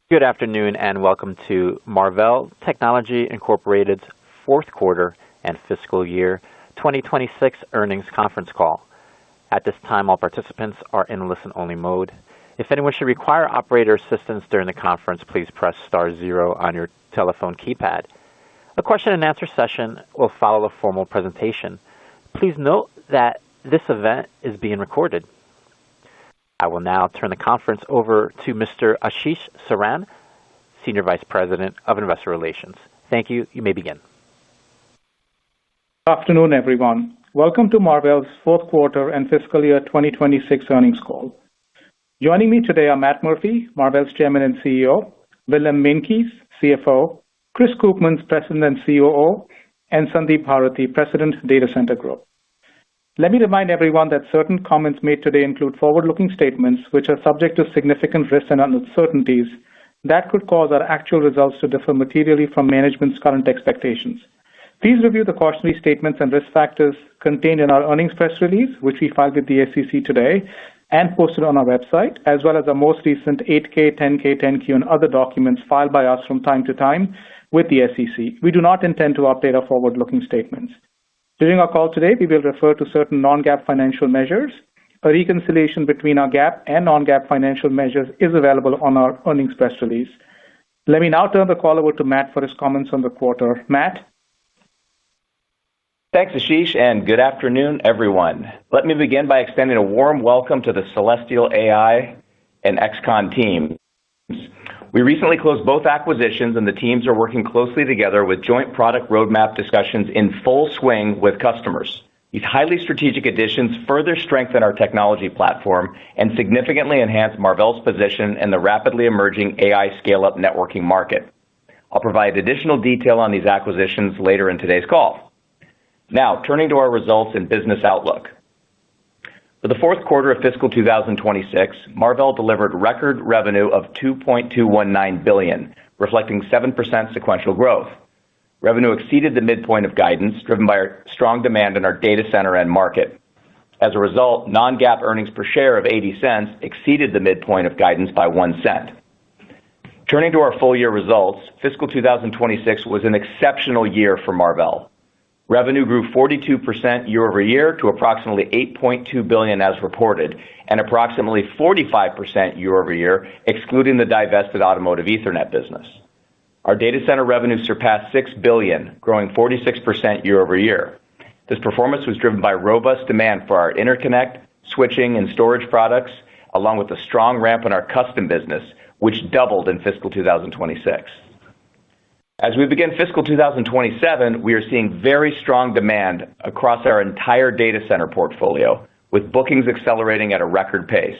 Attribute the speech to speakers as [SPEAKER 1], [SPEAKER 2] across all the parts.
[SPEAKER 1] Good afternoon and welcome to Marvell Technology Incorporated's fourth quarter and fiscal year 2026 earnings conference call. At this time, all participants are in listen-only mode. If anyone should require operator assistance during the conference, please press star zero on your telephone keypad. A question and answer session will follow the formal presentation. Please note that this event is being recorded. I will now turn the conference over to Mr. Ashish Saran, Senior Vice President of Investor Relations. Thank you. You may begin.
[SPEAKER 2] Good afternoon, everyone. Welcome to Marvell's fourth quarter and fiscal year 2026 earnings call. Joining me today are Matt Murphy, Marvell's Chairman and CEO, Willem Meintjes, CFO, Chris Koopmans, President and COO, and Sandeep Bharathi, President, Data Center Group. Let me remind everyone that certain comments made today include forward-looking statements which are subject to significant risks and uncertainties that could cause our actual results to differ materially from management's current expectations. Please review the cautionary statements and risk factors contained in our earnings press release, which we filed with the SEC today and posted on our website, as well as our most recent 8-K, 10-K, 10-Q, and other documents filed by us from time to time with the SEC. We do not intend to update our forward-looking statements. During our call today, we will refer to certain non-GAAP financial measures. A reconciliation between our GAAP and non-GAAP financial measures is available on our earnings press release. Let me now turn the call over to Matt for his comments on the quarter. Matt?
[SPEAKER 3] Thanks, Ashish, and good afternoon, everyone. Let me begin by extending a warm welcome to the Celestial AI and XConn teams. We recently closed both acquisitions, and the teams are working closely together with joint product roadmap discussions in full swing with customers. These highly strategic additions further strengthen our technology platform and significantly enhance Marvell's position in the rapidly emerging AI scale-up networking market. I'll provide additional detail on these acquisitions later in today's call. Now, turning to our results and business outlook. For the fourth quarter of fiscal 2026, Marvell delivered record revenue of $2.219 billion, reflecting 7% sequential growth. Revenue exceeded the midpoint of guidance, driven by our strong demand in our data center end market. As a result, non-GAAP earnings per share of $0.80 exceeded the midpoint of guidance by $0.01. Turning to our full year results, fiscal 2026 was an exceptional year for Marvell. Revenue grew 42% year-over-year to approximately $8.2 billion as reported, and approximately 45% year-over-year, excluding the divested automotive Ethernet business. Our data center revenue surpassed $6 billion, growing 46% year-over-year. This performance was driven by robust demand for our interconnect, switching, and storage products, along with a strong ramp in our custom business, which doubled in fiscal 2026. As we begin fiscal 2027, we are seeing very strong demand across our entire data center portfolio, with bookings accelerating at a record pace.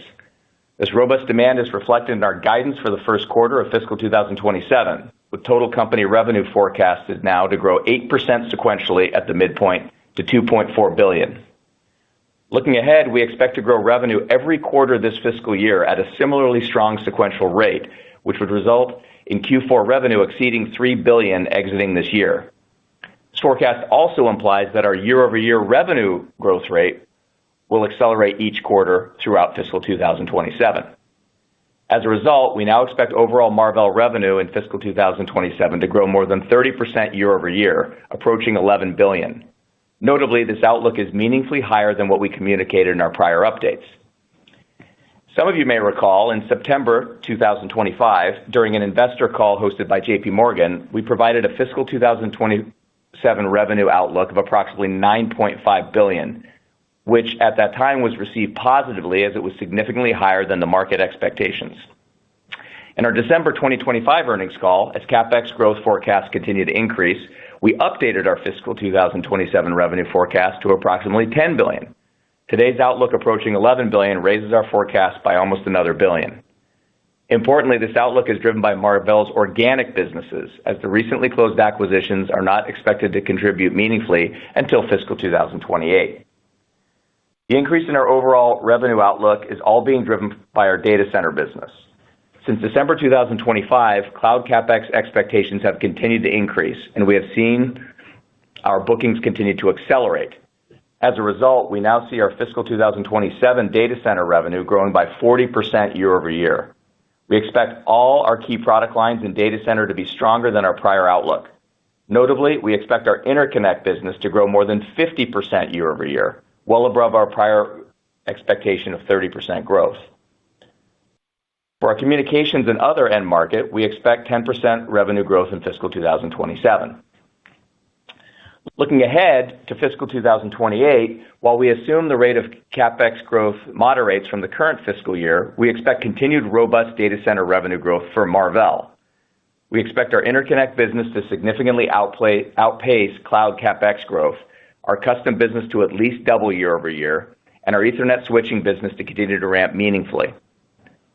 [SPEAKER 3] This robust demand is reflected in our guidance for the first quarter of fiscal 2027, with total company revenue forecasted now to grow 8% sequentially at the midpoint to $2.4 billion. Looking ahead, we expect to grow revenue every quarter this fiscal year at a similarly strong sequential rate, which would result in Q4 revenue exceeding $3 billion exiting this year. This forecast also implies that our year-over-year revenue growth rate will accelerate each quarter throughout fiscal 2027. As a result, we now expect overall Marvell revenue in fiscal 2027 to grow more than 30% year-over-year, approaching $11 billion. Notably, this outlook is meaningfully higher than what we communicated in our prior updates. Some of you may recall in September 2025, during an investor call hosted by JP Morgan, we provided a fiscal 2027 revenue outlook of approximately $9.5 billion, which at that time was received positively as it was significantly higher than the market expectations. In our December 2025 earnings call, as CapEx growth forecasts continued to increase, we updated our fiscal 2027 revenue forecast to approximately $10 billion. Today's outlook approaching $11 billion raises our forecast by almost another $1 billion. Importantly, this outlook is driven by Marvell's organic businesses, as the recently closed acquisitions are not expected to contribute meaningfully until fiscal 2028. The increase in our overall revenue outlook is all being driven by our data center business. Since December 2025, cloud CapEx expectations have continued to increase, and we have seen our bookings continue to accelerate. As a result, we now see our fiscal 2027 data center revenue growing by 40% year-over-year. We expect all our key product lines in data center to be stronger than our prior outlook. Notably, we expect our interconnect business to grow more than 50% year-over-year, well above our prior expectation of 30% growth. For our communications and other end market, we expect 10% revenue growth in fiscal 2027. Looking ahead to fiscal 2028, while we assume the rate of CapEx growth moderates from the current fiscal year, we expect continued robust data center revenue growth for Marvell. We expect our interconnect business to significantly outpace cloud CapEx growth, our custom business to at least double year-over-year, and our Ethernet switching business to continue to ramp meaningfully.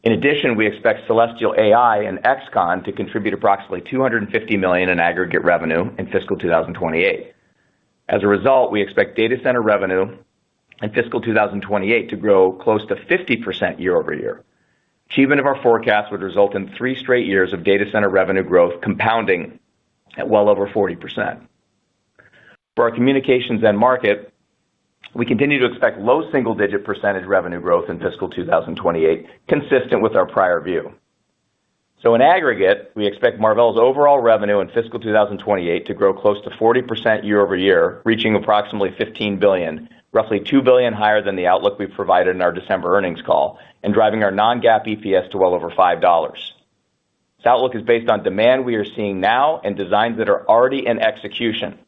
[SPEAKER 3] In addition, we expect Celestial AI and XConn to contribute approximately $250 million in aggregate revenue in fiscal 2028. As a result, we expect data center revenue in fiscal 2028 to grow close to 50% year-over-year. Achievement of our forecast would result in 3 straight years of data center revenue growth compounding at well over 40%. For our communications end market, we continue to expect low single-digit percentage revenue growth in fiscal 2028, consistent with our prior view. So in aggregate, we expect Marvell's overall revenue in fiscal 2028 to grow close to 40% year-over-year, reaching approximately $15 billion, roughly $2 billion higher than the outlook we provided in our December earnings call, and driving our non-GAAP EPS to well over $5. This outlook is based on demand we are seeing now and designs that are already in execution.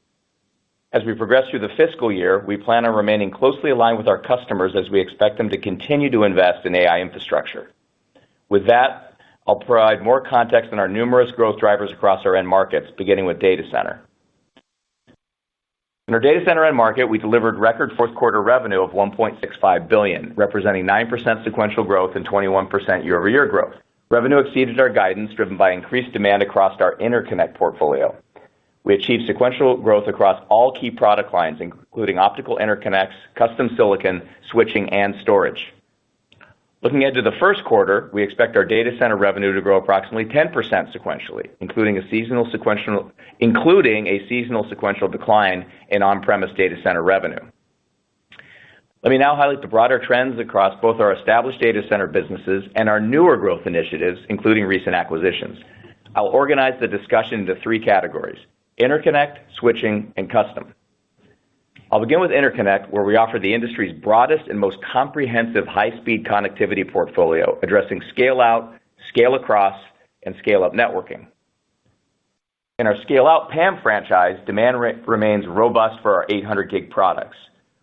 [SPEAKER 3] As we progress through the fiscal year, we plan on remaining closely aligned with our customers as we expect them to continue to invest in AI infrastructure. With that, I'll provide more context on our numerous growth drivers across our end markets, beginning with data center. In our data center end market, we delivered record fourth quarter revenue of $1.65 billion, representing 9% sequential growth and 21% year-over-year growth. Revenue exceeded our guidance, driven by increased demand across our interconnect portfolio. We achieved sequential growth across all key product lines, including optical interconnects, custom silicon, switching, and storage. Looking ahead to the first quarter, we expect our data center revenue to grow approximately 10% sequentially, including a seasonal sequential decline in on-premise data center revenue. Let me now highlight the broader trends across both our established data center businesses and our newer growth initiatives, including recent acquisitions. I'll organize the discussion into 3 categories: interconnect, switching, and custom. I'll begin with interconnect, where we offer the industry's broadest and most comprehensive high-speed connectivity portfolio, addressing scale-out, scale-across, and scale-up networking. In our scale-out PAM franchise, demand remains robust for our 800G products.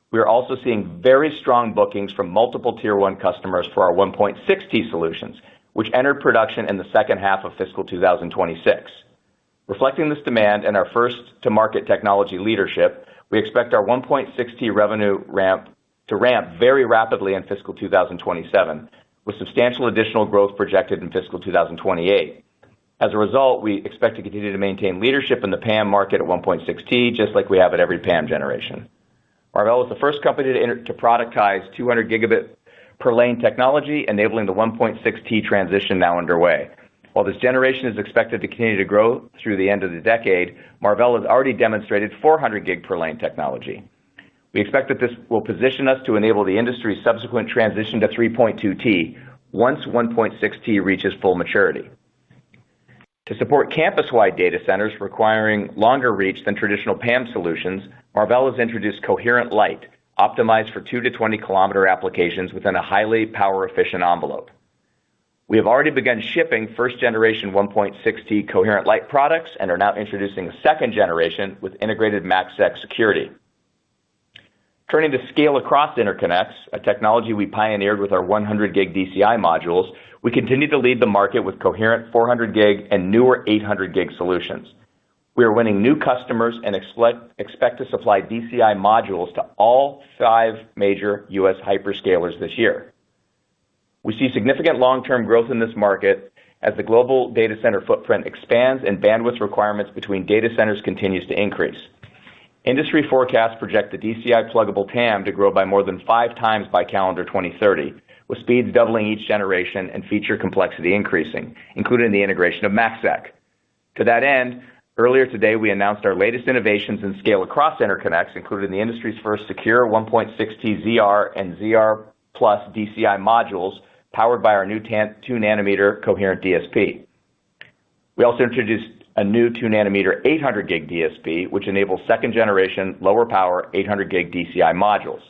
[SPEAKER 3] We are also seeing very strong bookings from multiple Tier 1 customers for our 1.6T solutions, which entered production in the second half of fiscal 2026. Reflecting this demand and our first-to-market technology leadership, we expect our 1.6T revenue to ramp very rapidly in fiscal 2027, with substantial additional growth projected in fiscal 2028. As a result, we expect to continue to maintain leadership in the PAM market at 1.6T, just like we have at every PAM generation. Marvell was the first company to productize 200 gigabit per lane technology, enabling the 1.6T transition now underway. While this generation is expected to continue to grow through the end of the decade, Marvell has already demonstrated 400 gig per lane technology. We expect that this will position us to enable the industry's subsequent transition to 3.2T once 1.6T reaches full maturity. To support campus-wide data centers requiring longer reach than traditional PAM solutions, Marvell has introduced Coherent Light, optimized for 2 to 20 kilometer applications within a highly power-efficient envelope. We have already begun shipping first-generation 1.6T Coherent Light products and are now introducing a second generation with integrated MACsec security. Turning to scale-across interconnects, a technology we pioneered with our 100G DCI modules, we continue to lead the market with coherent 400G and newer 800G solutions. We are winning new customers and expect to supply DCI modules to all 5 major U.S. hyperscalers this year. We see significant long-term growth in this market as the global data center footprint expands and bandwidth requirements between data centers continues to increase. Industry forecasts project the DCI pluggable TAM to grow by more than 5 times by calendar 2030, with speeds doubling each generation and feature complexity increasing, including the integration of MACsec. To that end, earlier today we announced our latest innovations in scale-across interconnects, including the industry's first secure 1.6T ZR and ZR Plus DCI modules powered by our new 2-nanometer coherent DSP. We also introduced a new 2-nanometer 800G DSP, which enables second-generation, lower-power 800G DCI modules.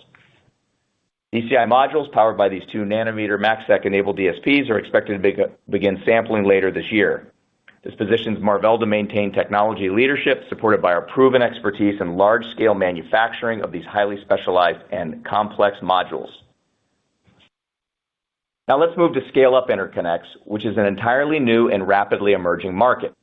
[SPEAKER 3] DCI modules powered by these 2-nanometer MACsec-enabled DSPs are expected to begin sampling later this year. This positions Marvell to maintain technology leadership, supported by our proven expertise in large-scale manufacturing of these highly specialized and complex modules. Now let's move to scale-up interconnects, which is an entirely new and rapidly emerging market.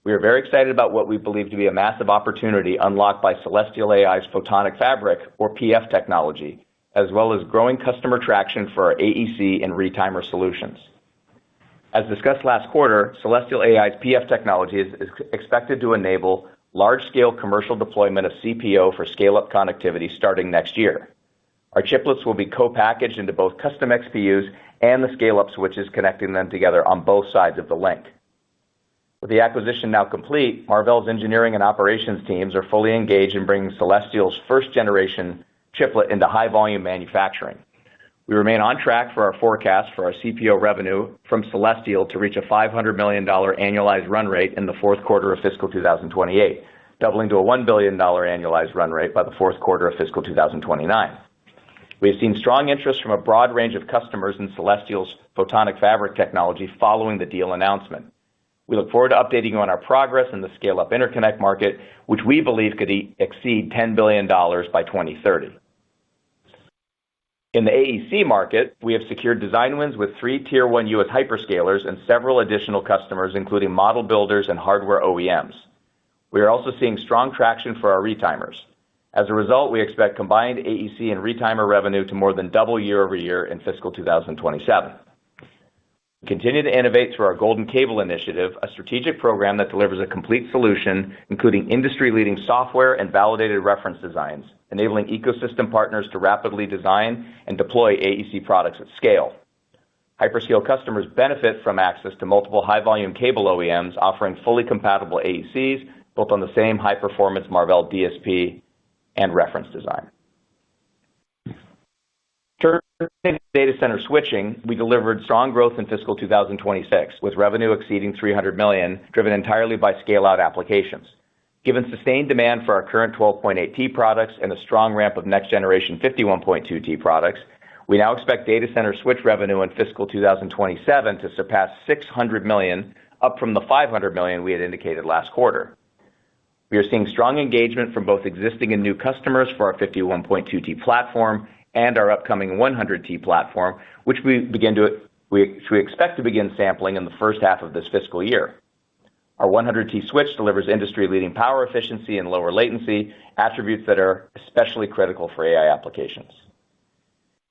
[SPEAKER 3] We are very excited about what we believe to be a massive opportunity unlocked by Celestial AI's photonic fabric, or PF technology, as well as growing customer traction for our AEC and retimer solutions. As discussed last quarter, Celestial AI's PF technology is expected to enable large-scale commercial deployment of CPO for scale-up connectivity starting next year. Our chiplets will be co-packaged into both custom XPUs and the scale-up switches connecting them together on both sides of the link. With the acquisition now complete, Marvell's engineering and operations teams are fully engaged in bringing Celestial's first-generation chiplet into high-volume manufacturing. We remain on track for our forecast for our CPO revenue from Celestial to reach a $500 million annualized run rate in the fourth quarter of fiscal 2028, doubling to a $1 billion annualized run rate by the fourth quarter of fiscal 2029. We have seen strong interest from a broad range of customers in Celestial's photonic fabric technology following the deal announcement. We look forward to updating you on our progress in the scale-up interconnect market, which we believe could exceed $10 billion by 2030. In the AEC market, we have secured design wins with 3 Tier 1 U.S. hyperscalers and several additional customers, including model builders and hardware OEMs. We are also seeing strong traction for our retimers. As a result, we expect combined AEC and retimer revenue to more than double year-over-year in fiscal 2027. We continue to innovate through our Golden Cable Initiative, a strategic program that delivers a complete solution, including industry-leading software and validated reference designs, enabling ecosystem partners to rapidly design and deploy AEC products at scale. Hyperscale customers benefit from access to multiple high-volume cable OEMs offering fully compatible AECs built on the same high-performance Marvell DSP and reference design. Turning to data center switching, we delivered strong growth in fiscal 2026, with revenue exceeding $300 million, driven entirely by scale-out applications. Given sustained demand for our current 12.8T products and a strong ramp of next-generation 51.2T products, we now expect data center switch revenue in fiscal 2027 to surpass $600 million, up from the $500 million we had indicated last quarter. We are seeing strong engagement from both existing and new customers for our 51.2T platform and our upcoming 100T platform, which we expect to begin sampling in the first half of this fiscal year. Our 100T switch delivers industry-leading power efficiency and lower latency, attributes that are especially critical for AI applications.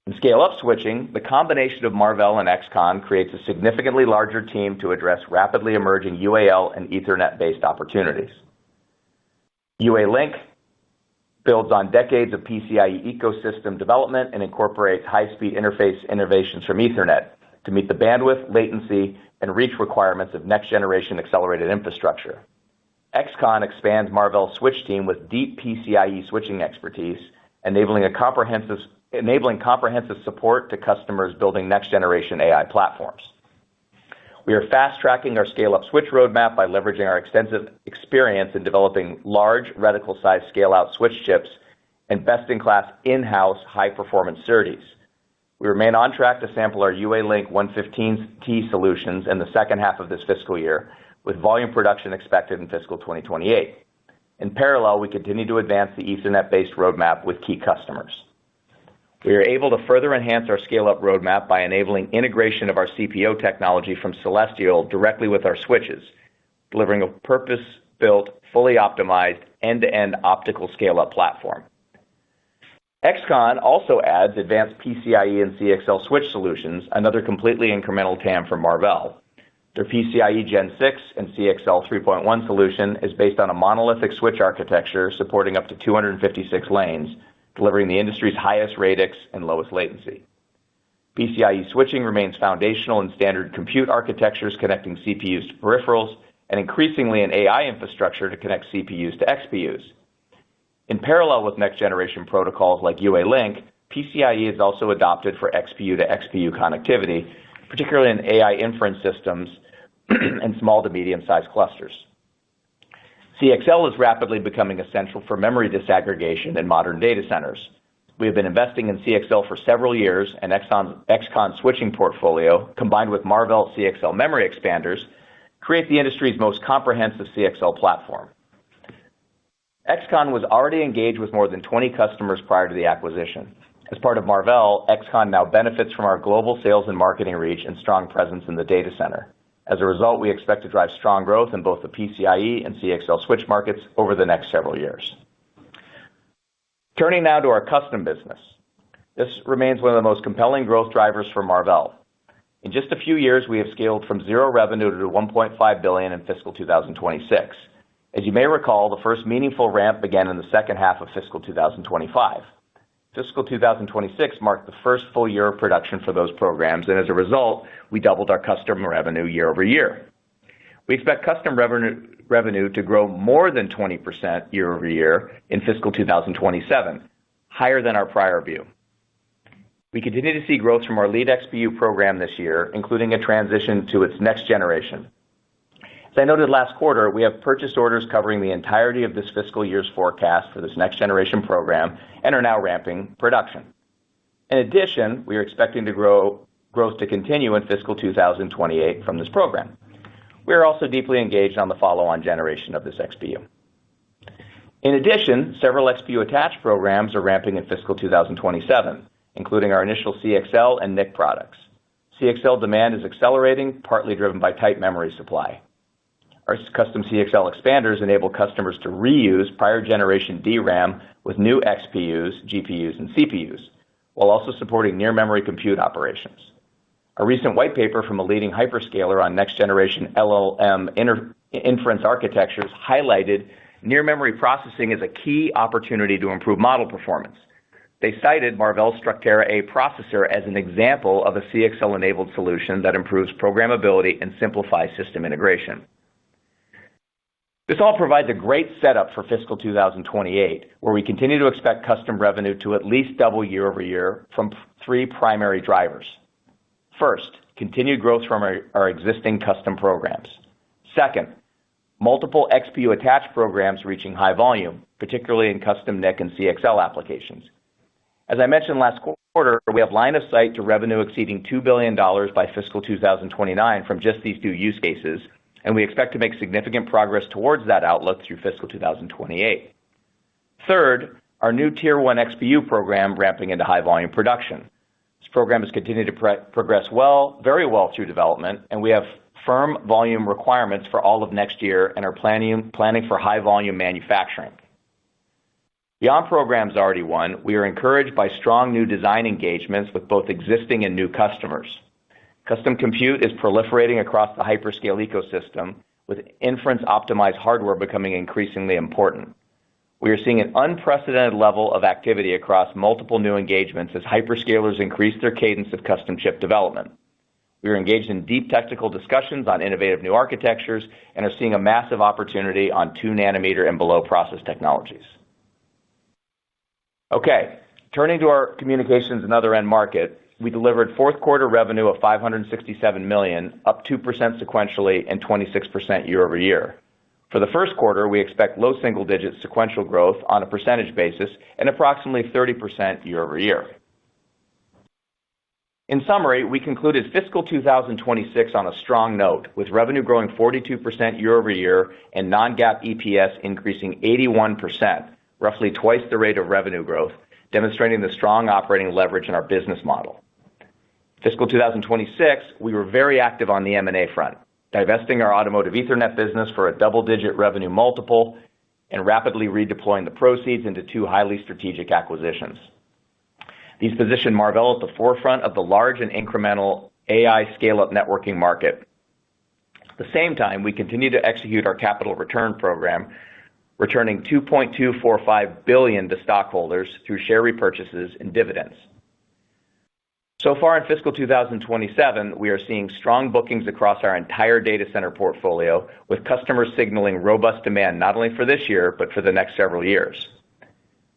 [SPEAKER 3] In scale-up switching, the combination of Marvell and XConn creates a significantly larger team to address rapidly emerging UAL and Ethernet-based opportunities. UA-Link builds on decades of PCIe ecosystem development and incorporates high-speed interface innovations from Ethernet to meet the bandwidth, latency, and reach requirements of next-generation accelerated infrastructure. XConn expands Marvell's switch team with deep PCIe switching expertise, enabling comprehensive support to customers building next-generation AI platforms. We are fast-tracking our scale-up switch roadmap by leveraging our extensive experience in developing large reticle-sized scale-out switch chips and best-in-class in-house high-performance SerDes. We remain on track to sample our UA-Link 115T solutions in the second half of this fiscal year, with volume production expected in fiscal 2028. In parallel, we continue to advance the Ethernet-based roadmap with key customers. We are able to further enhance our scale-up roadmap by enabling integration of our CPO technology from Celestial directly with our switches, delivering a purpose-built, fully optimized, end-to-end optical scale-up platform. XConn also adds advanced PCIe and CXL switch solutions, another completely incremental TAM for Marvell. Their PCIe Gen 6 and CXL 3.1 solution is based on a monolithic switch architecture supporting up to 256 lanes, delivering the industry's highest radix and lowest latency. PCIe switching remains foundational in standard compute architectures connecting CPUs to peripherals, and increasingly in AI infrastructure to connect CPUs to XPUs. In parallel with next-generation protocols like UA-Link, PCIe is also adopted for XPU to XPU connectivity, particularly in AI inference systems and small to medium-sized clusters. CXL is rapidly becoming essential for memory disaggregation in modern data centers. We have been investing in CXL for several years, and XCON switching portfolio, combined with Marvell CXL memory expanders, create the industry's most comprehensive CXL platform. XCON was already engaged with more than 20 customers prior to the acquisition. As part of Marvell, XCON now benefits from our global sales and marketing reach and strong presence in the data center. As a result, we expect to drive strong growth in both the PCIe and CXL switch markets over the next several years. Turning now to our custom business. This remains one of the most compelling growth drivers for Marvell. In just a few years, we have scaled from zero revenue to $1.5 billion in fiscal 2026. As you may recall, the first meaningful ramp began in the second half of fiscal 2025. Fiscal 2026 marked the first full year of production for those programs, and as a result, we doubled our custom revenue year over year. We expect custom revenue to grow more than 20% year over year in fiscal 2027, higher than our prior view. We continue to see growth from our lead XPU program this year, including a transition to its next generation. As I noted last quarter, we have purchase orders covering the entirety of this fiscal year's forecast for this next generation program and are now ramping production. In addition, we are expecting growth to continue in fiscal 2028 from this program. We are also deeply engaged on the follow-on generation of this XPU. In addition, several XPU attached programs are ramping in fiscal 2027, including our initial CXL and NIC products. CXL demand is accelerating, partly driven by tight memory supply. Our custom CXL expanders enable customers to reuse prior generation DRAM with new XPUs, GPUs, and CPUs, while also supporting near memory compute operations. A recent white paper from a leading hyperscaler on next generation LLM inference architectures highlighted near memory processing as a key opportunity to improve model performance. They cited Marvell's Structera A processor as an example of a CXL-enabled solution that improves programmability and simplifies system integration. This all provides a great setup for fiscal 2028, where we continue to expect custom revenue to at least double year over year from three primary drivers. First, continued growth from our existing custom programs. Second, multiple XPU attached programs reaching high volume, particularly in custom NIC and CXL applications. As I mentioned last quarter, we have line of sight to revenue exceeding $2 billion by fiscal 2029 from just these two use cases, and we expect to make significant progress towards that outlook through fiscal 2028. Third, our new Tier 1 XPU program ramping into high volume production. This program has continued to progress very well through development, and we have firm volume requirements for all of next year and are planning for high volume manufacturing. Beyond programs already won, we are encouraged by strong new design engagements with both existing and new customers. Custom compute is proliferating across the hyperscale ecosystem, with inference-optimized hardware becoming increasingly important. We are seeing an unprecedented level of activity across multiple new engagements as hyperscalers increase their cadence of custom chip development. We are engaged in deep technical discussions on innovative new architectures and are seeing a massive opportunity on 2 nanometer and below process technologies. Okay, turning to our communications and other end market, we delivered fourth quarter revenue of $567 million, up 2% sequentially and 26% year over year. For the first quarter, we expect low single-digit sequential growth on a percentage basis and approximately 30% year over year. In summary, we concluded fiscal 2026 on a strong note, with revenue growing 42% year over year and non-GAAP EPS increasing 81%, roughly twice the rate of revenue growth, demonstrating the strong operating leverage in our business model. Fiscal 2026, we were very active on the M&A front, divesting our automotive Ethernet business for a double-digit revenue multiple and rapidly redeploying the proceeds into 2 highly strategic acquisitions. These position Marvell at the forefront of the large and incremental AI scale-up networking market. At the same time, we continue to execute our capital return program, returning $2.245 billion to stockholders through share repurchases and dividends. So far in fiscal 2027, we are seeing strong bookings across our entire data center portfolio, with customers signaling robust demand not only for this year, but for the next several years.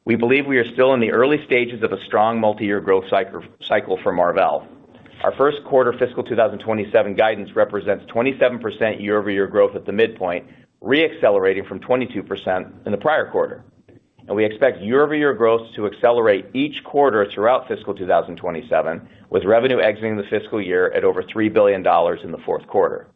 [SPEAKER 3] We believe we are still in the early stages of a strong multi-year growth cycle for Marvell. Our first quarter fiscal 2027 guidance represents 27% year-over-year growth at the midpoint, re-accelerating from 22% in the prior quarter. We expect year-over-year growth to accelerate each quarter throughout fiscal 2027, with revenue exiting the fiscal year at over $3 billion in the fourth quarter.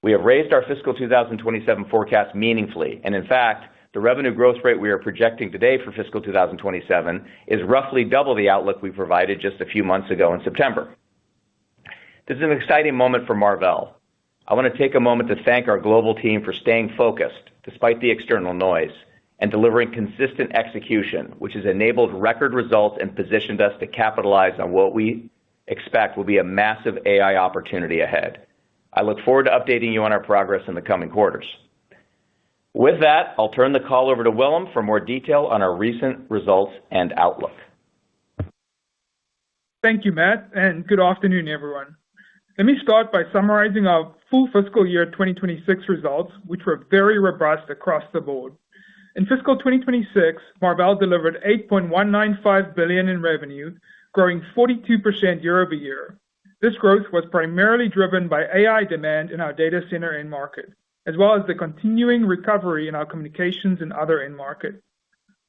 [SPEAKER 3] We have raised our fiscal 2027 forecast meaningfully, and in fact, the revenue growth rate we are projecting today for fiscal 2027 is roughly double the outlook we provided just a few months ago in September. This is an exciting moment for Marvell. I want to take a moment to thank our global team for staying focused despite the external noise and delivering consistent execution, which has enabled record results and positioned us to capitalize on what we expect will be a massive AI opportunity ahead. I look forward to updating you on our progress in the coming quarters. With that, I'll turn the call over to Willem for more detail on our recent results and outlook.
[SPEAKER 4] Thank you, Matt, and good afternoon, everyone. Let me start by summarizing our full fiscal year 2026 results, which were very robust across the board. In fiscal 2026, Marvell delivered $8.195 billion in revenue, growing 42% year-over-year. This growth was primarily driven by AI demand in our data center end market, as well as the continuing recovery in our communications and other end market.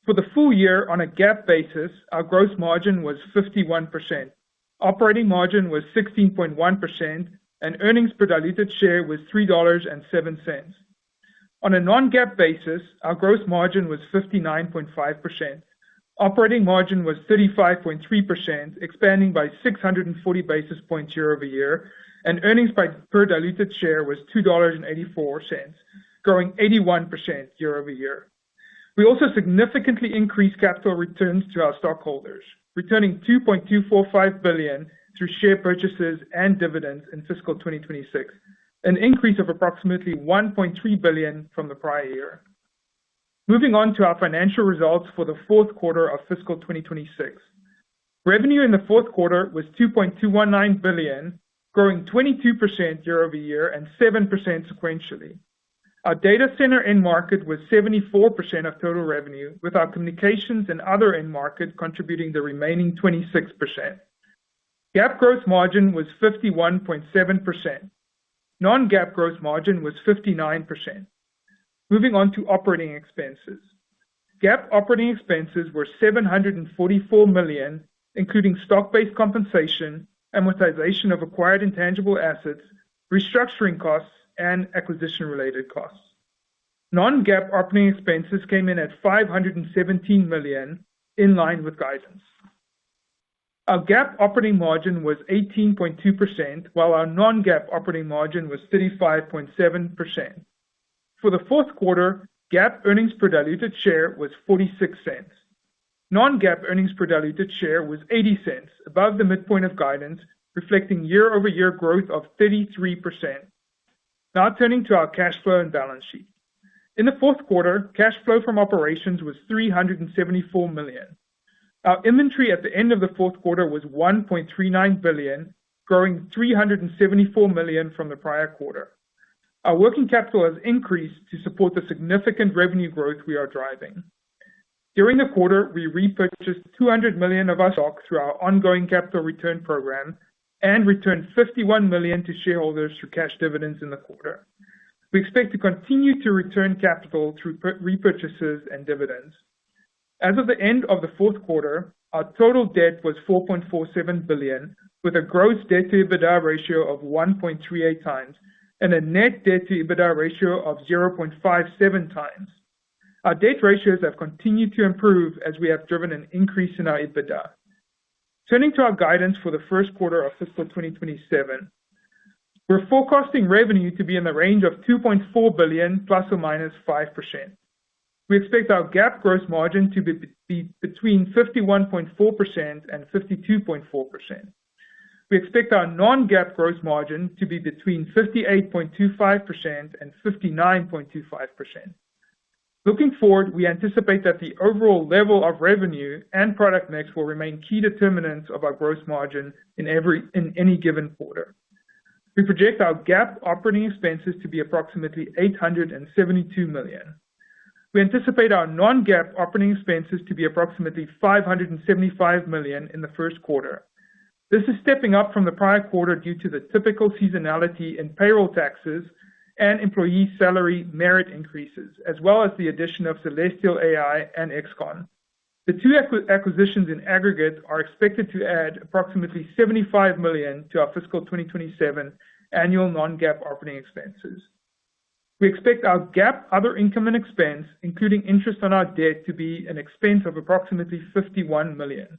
[SPEAKER 4] For the full year, on a GAAP basis, our gross margin was 51%. Operating margin was 16.1%, and earnings per diluted share was $3.07. On a non-GAAP basis, our gross margin was 59.5%. Operating margin was 35.3%, expanding by 640 basis points year-over-year, and earnings per diluted share was $2.84, growing 81% year-over-year. We also significantly increased capital returns to our stockholders, returning $2.245 billion through share purchases and dividends in fiscal 2026, an increase of approximately $1.3 billion from the prior year. Moving on to our financial results for the fourth quarter of fiscal 2026. Revenue in the fourth quarter was $2.219 billion, growing 22% year-over-year and 7% sequentially. Our data center end market was 74% of total revenue, with our communications and other end market contributing the remaining 26%. GAAP gross margin was 51.7%. Non-GAAP gross margin was 59%. Moving on to operating expenses. GAAP operating expenses were $744 million, including stock-based compensation, amortization of acquired intangible assets, restructuring costs, and acquisition-related costs. Non-GAAP operating expenses came in at $517 million, in line with guidance. Our GAAP operating margin was 18.2%, while our non-GAAP operating margin was 35.7%. For the fourth quarter, GAAP earnings per diluted share was $0.46. Non-GAAP earnings per diluted share was $0.80, above the midpoint of guidance, reflecting year-over-year growth of 33%. Now turning to our cash flow and balance sheet. In the fourth quarter, cash flow from operations was $374 million. Our inventory at the end of the fourth quarter was $1.39 billion, growing $374 million from the prior quarter. Our working capital has increased to support the significant revenue growth we are driving. During the quarter, we repurchased $200 million of our stock through our ongoing capital return program and returned $51 million to shareholders through cash dividends in the quarter. We expect to continue to return capital through repurchases and dividends. As of the end of the fourth quarter, our total debt was $4.47 billion, with a gross debt to EBITDA ratio of 1.38 times and a net debt to EBITDA ratio of 0.57 times. Our debt ratios have continued to improve as we have driven an increase in our EBITDA. Turning to our guidance for the first quarter of fiscal 2027. We're forecasting revenue to be in the range of $2.4 billion ± 5%. We expect our GAAP gross margin to be between 51.4% and 52.4%. We expect our non-GAAP gross margin to be between 58.25% and 59.25%. Looking forward, we anticipate that the overall level of revenue and product mix will remain key determinants of our gross margin in any given quarter. We project our GAAP operating expenses to be approximately $872 million. We anticipate our non-GAAP operating expenses to be approximately $575 million in the first quarter. This is stepping up from the prior quarter due to the typical seasonality in payroll taxes and employee salary merit increases, as well as the addition of Celestial AI and XConn. The two acquisitions in aggregate are expected to add approximately $75 million to our fiscal 2027 annual non-GAAP operating expenses. We expect our GAAP other income and expense, including interest on our debt, to be an expense of approximately $51 million.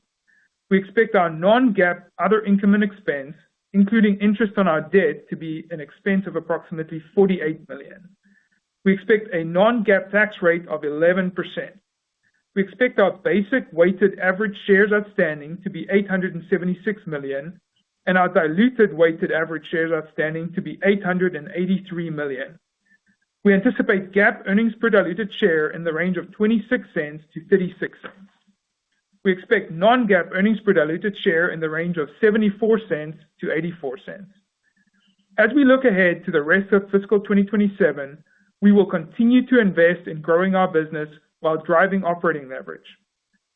[SPEAKER 4] We expect our non-GAAP other income and expense, including interest on our debt, to be an expense of approximately $48 million. We expect a non-GAAP tax rate of 11%. We expect our basic weighted average shares outstanding to be 876 million, and our diluted weighted average shares outstanding to be 883 million. We anticipate GAAP earnings per diluted share in the range of 26 cents to 36 cents. We expect non-GAAP earnings per diluted share in the range of 74 cents to 84 cents. As we look ahead to the rest of fiscal 2027, we will continue to invest in growing our business while driving operating leverage.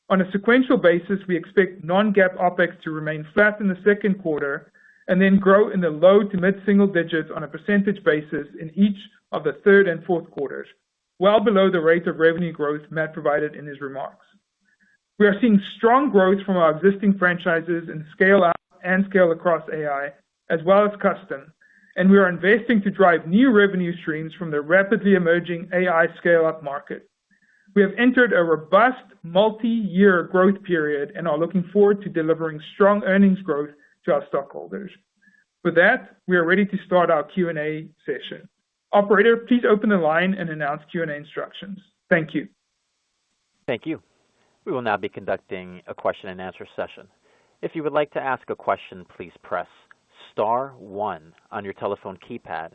[SPEAKER 4] On a sequential basis, we expect non-GAAP OpEx to remain flat in the second quarter and then grow in the low to mid-single digits on a percentage basis in each of the third and fourth quarters, well below the rate of revenue growth Matt provided in his remarks. We are seeing strong growth from our existing franchises in scale out and scale across AI, as well as custom, and we are investing to drive new revenue streams from the rapidly emerging AI scale-up market. We have entered a robust multi-year growth period and are looking forward to delivering strong earnings growth to our stockholders. With that, we are ready to start our Q&A session. Operator, please open the line and announce Q&A instructions. Thank you.
[SPEAKER 1] Thank you. We will now be conducting a question and answer session. If you would like to ask a question, please press star one on your telephone keypad.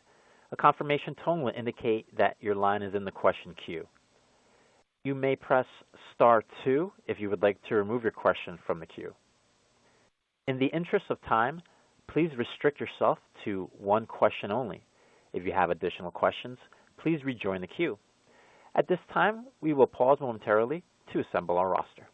[SPEAKER 1] A confirmation tone will indicate that your line is in the question queue. You may press star two if you would like to remove your question from the queue. In the interest of time, please restrict yourself to one question only. If you have additional questions, please rejoin the queue. At this time, we will pause momentarily to assemble our roster.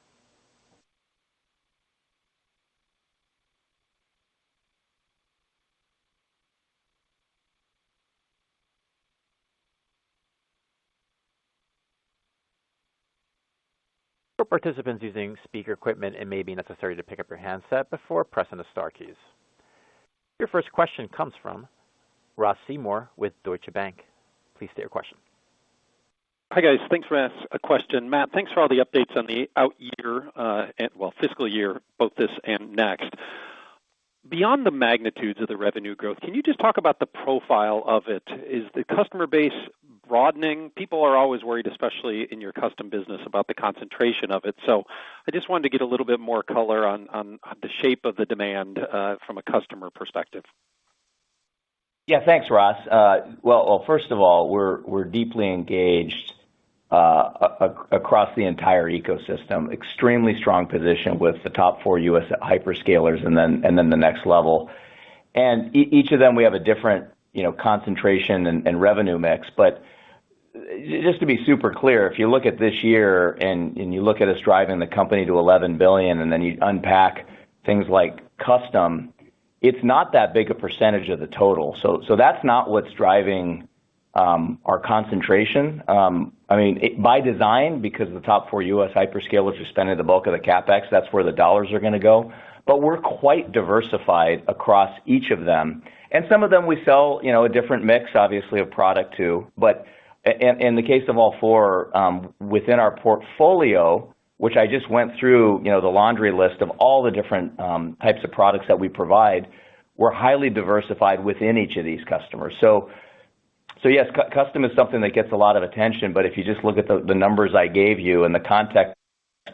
[SPEAKER 1] For participants using speaker equipment, it may be necessary to pick up your handset before pressing the star keys. Your first question comes from Ross Seymour with Deutsche Bank. Please state your question.
[SPEAKER 5] Hi, guys. Thanks for asking a question. Matt, thanks for all the updates on the out year, fiscal year, both this and next. Beyond the magnitudes of the revenue growth, can you just talk about the profile of it? Is the customer base broadening? People are always worried, especially in your custom business, about the concentration of it. So I just wanted to get a little bit more color on the shape of the demand from a customer perspective.
[SPEAKER 3] Yeah, thanks, Ross. Well, first of all, we're deeply engaged across the entire ecosystem. Extremely strong position with the top 4 U.S. hyperscalers, and then the next level. And each of them we have a different concentration and revenue mix. But just to be super clear, if you look at this year and you look at us driving the company to $11 billion, and then you unpack things like custom, it's not that big a percentage of the total. So that's not what's driving our concentration. By design, because the top 4 U.S. hyperscalers are spending the bulk of the CapEx, that's where the dollars are going to go. But we're quite diversified across each of them. And some of them we sell, a different mix, obviously, of product to. But in the case of all 4, within our portfolio, which I just went through, the laundry list of all the different types of products that we provide, we're highly diversified within each of these customers. So yes, custom is something that gets a lot of attention, but if you just look at the numbers I gave you and the context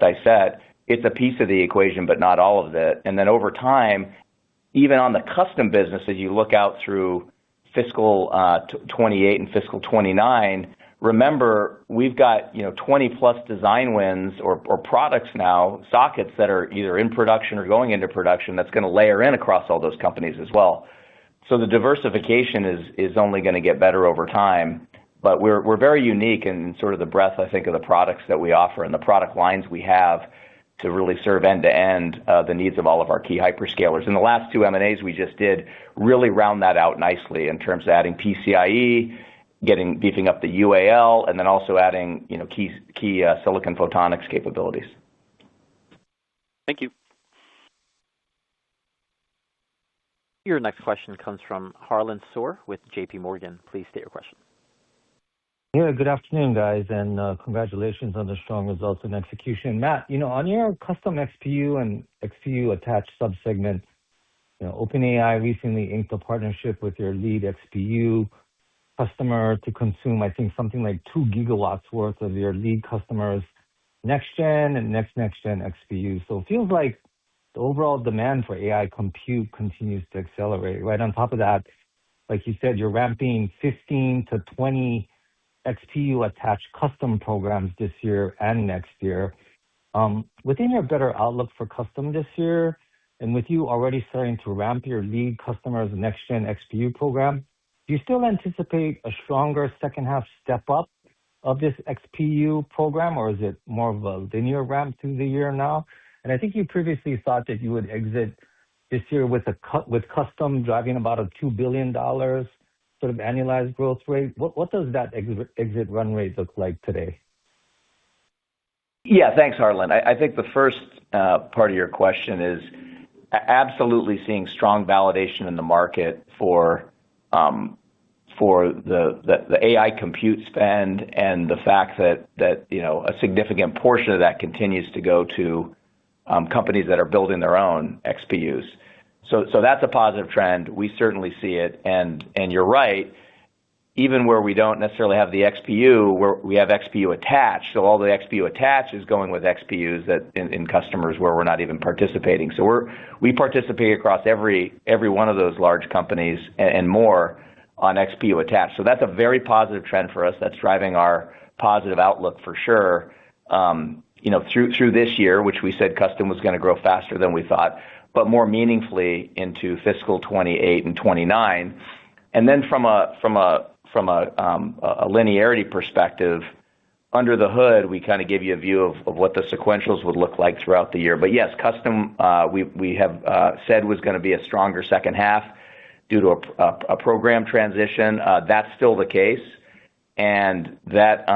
[SPEAKER 3] I set, it's a piece of the equation, but not all of it. And then over time, even on the custom business, as you look out through fiscal 28 and fiscal 29, remember, we've got 20 plus design wins or products now, sockets that are either in production or going into production that's going to layer in across all those companies as well. So the diversification is only going to get better over time. But we're very unique in sort of the breadth, I think, of the products that we offer and the product lines we have to really serve end-to-end the needs of all of our key hyperscalers. And the last two M&As we just did really round that out nicely in terms of adding PCIe, beefing up the UAL, and then also adding key silicon photonics capabilities.
[SPEAKER 5] Thank you.
[SPEAKER 1] Your next question comes from Harlan Sur with JP Morgan. Please state your question.
[SPEAKER 6] Yeah, good afternoon, guys, and congratulations on the strong results and execution. Matt, on your custom XPU and XPU attached subsegment, OpenAI recently inked a partnership with your lead XPU customer to consume, I think, something like 2 gigawatts worth of your lead customers' next-gen and next-gen XPU. So it feels like the overall demand for AI compute continues to accelerate. Right on top of that, like you said, you're ramping 15 to 20 XPU attached custom programs this year and next year. Within your better outlook for custom this year, and with you already starting to ramp your lead customers' next-gen XPU program, do you still anticipate a stronger second half step up of this XPU program, or is it more of a linear ramp through the year now? And I think you previously thought that you would exit this year with custom driving about a $2 billion sort of annualized growth rate. What does that exit run rate look like today?
[SPEAKER 3] Yeah, thanks, Harlan. I think the first part of your question is absolutely seeing strong validation in the market for the AI compute spend, and the fact that a significant portion of that continues to go to companies that are building their own XPUs. So that's a positive trend. We certainly see it, and you're right. Even where we don't necessarily have the XPU, we have XPU attached. So all the XPU attached is going with XPUs that in customers where we're not even participating. So we participate across every one of those large companies and more on XPU attached. So that's a very positive trend for us. That's driving our positive outlook for sure. Through this year, which we said custom was going to grow faster than we thought, but more meaningfully into fiscal 28 and 29. And then from a linearity perspective, under the hood, we kind of give you a view of what the sequentials would look like throughout the year. But yes, custom, we have said was going to be a stronger second half due to a program transition. That's still the case. And that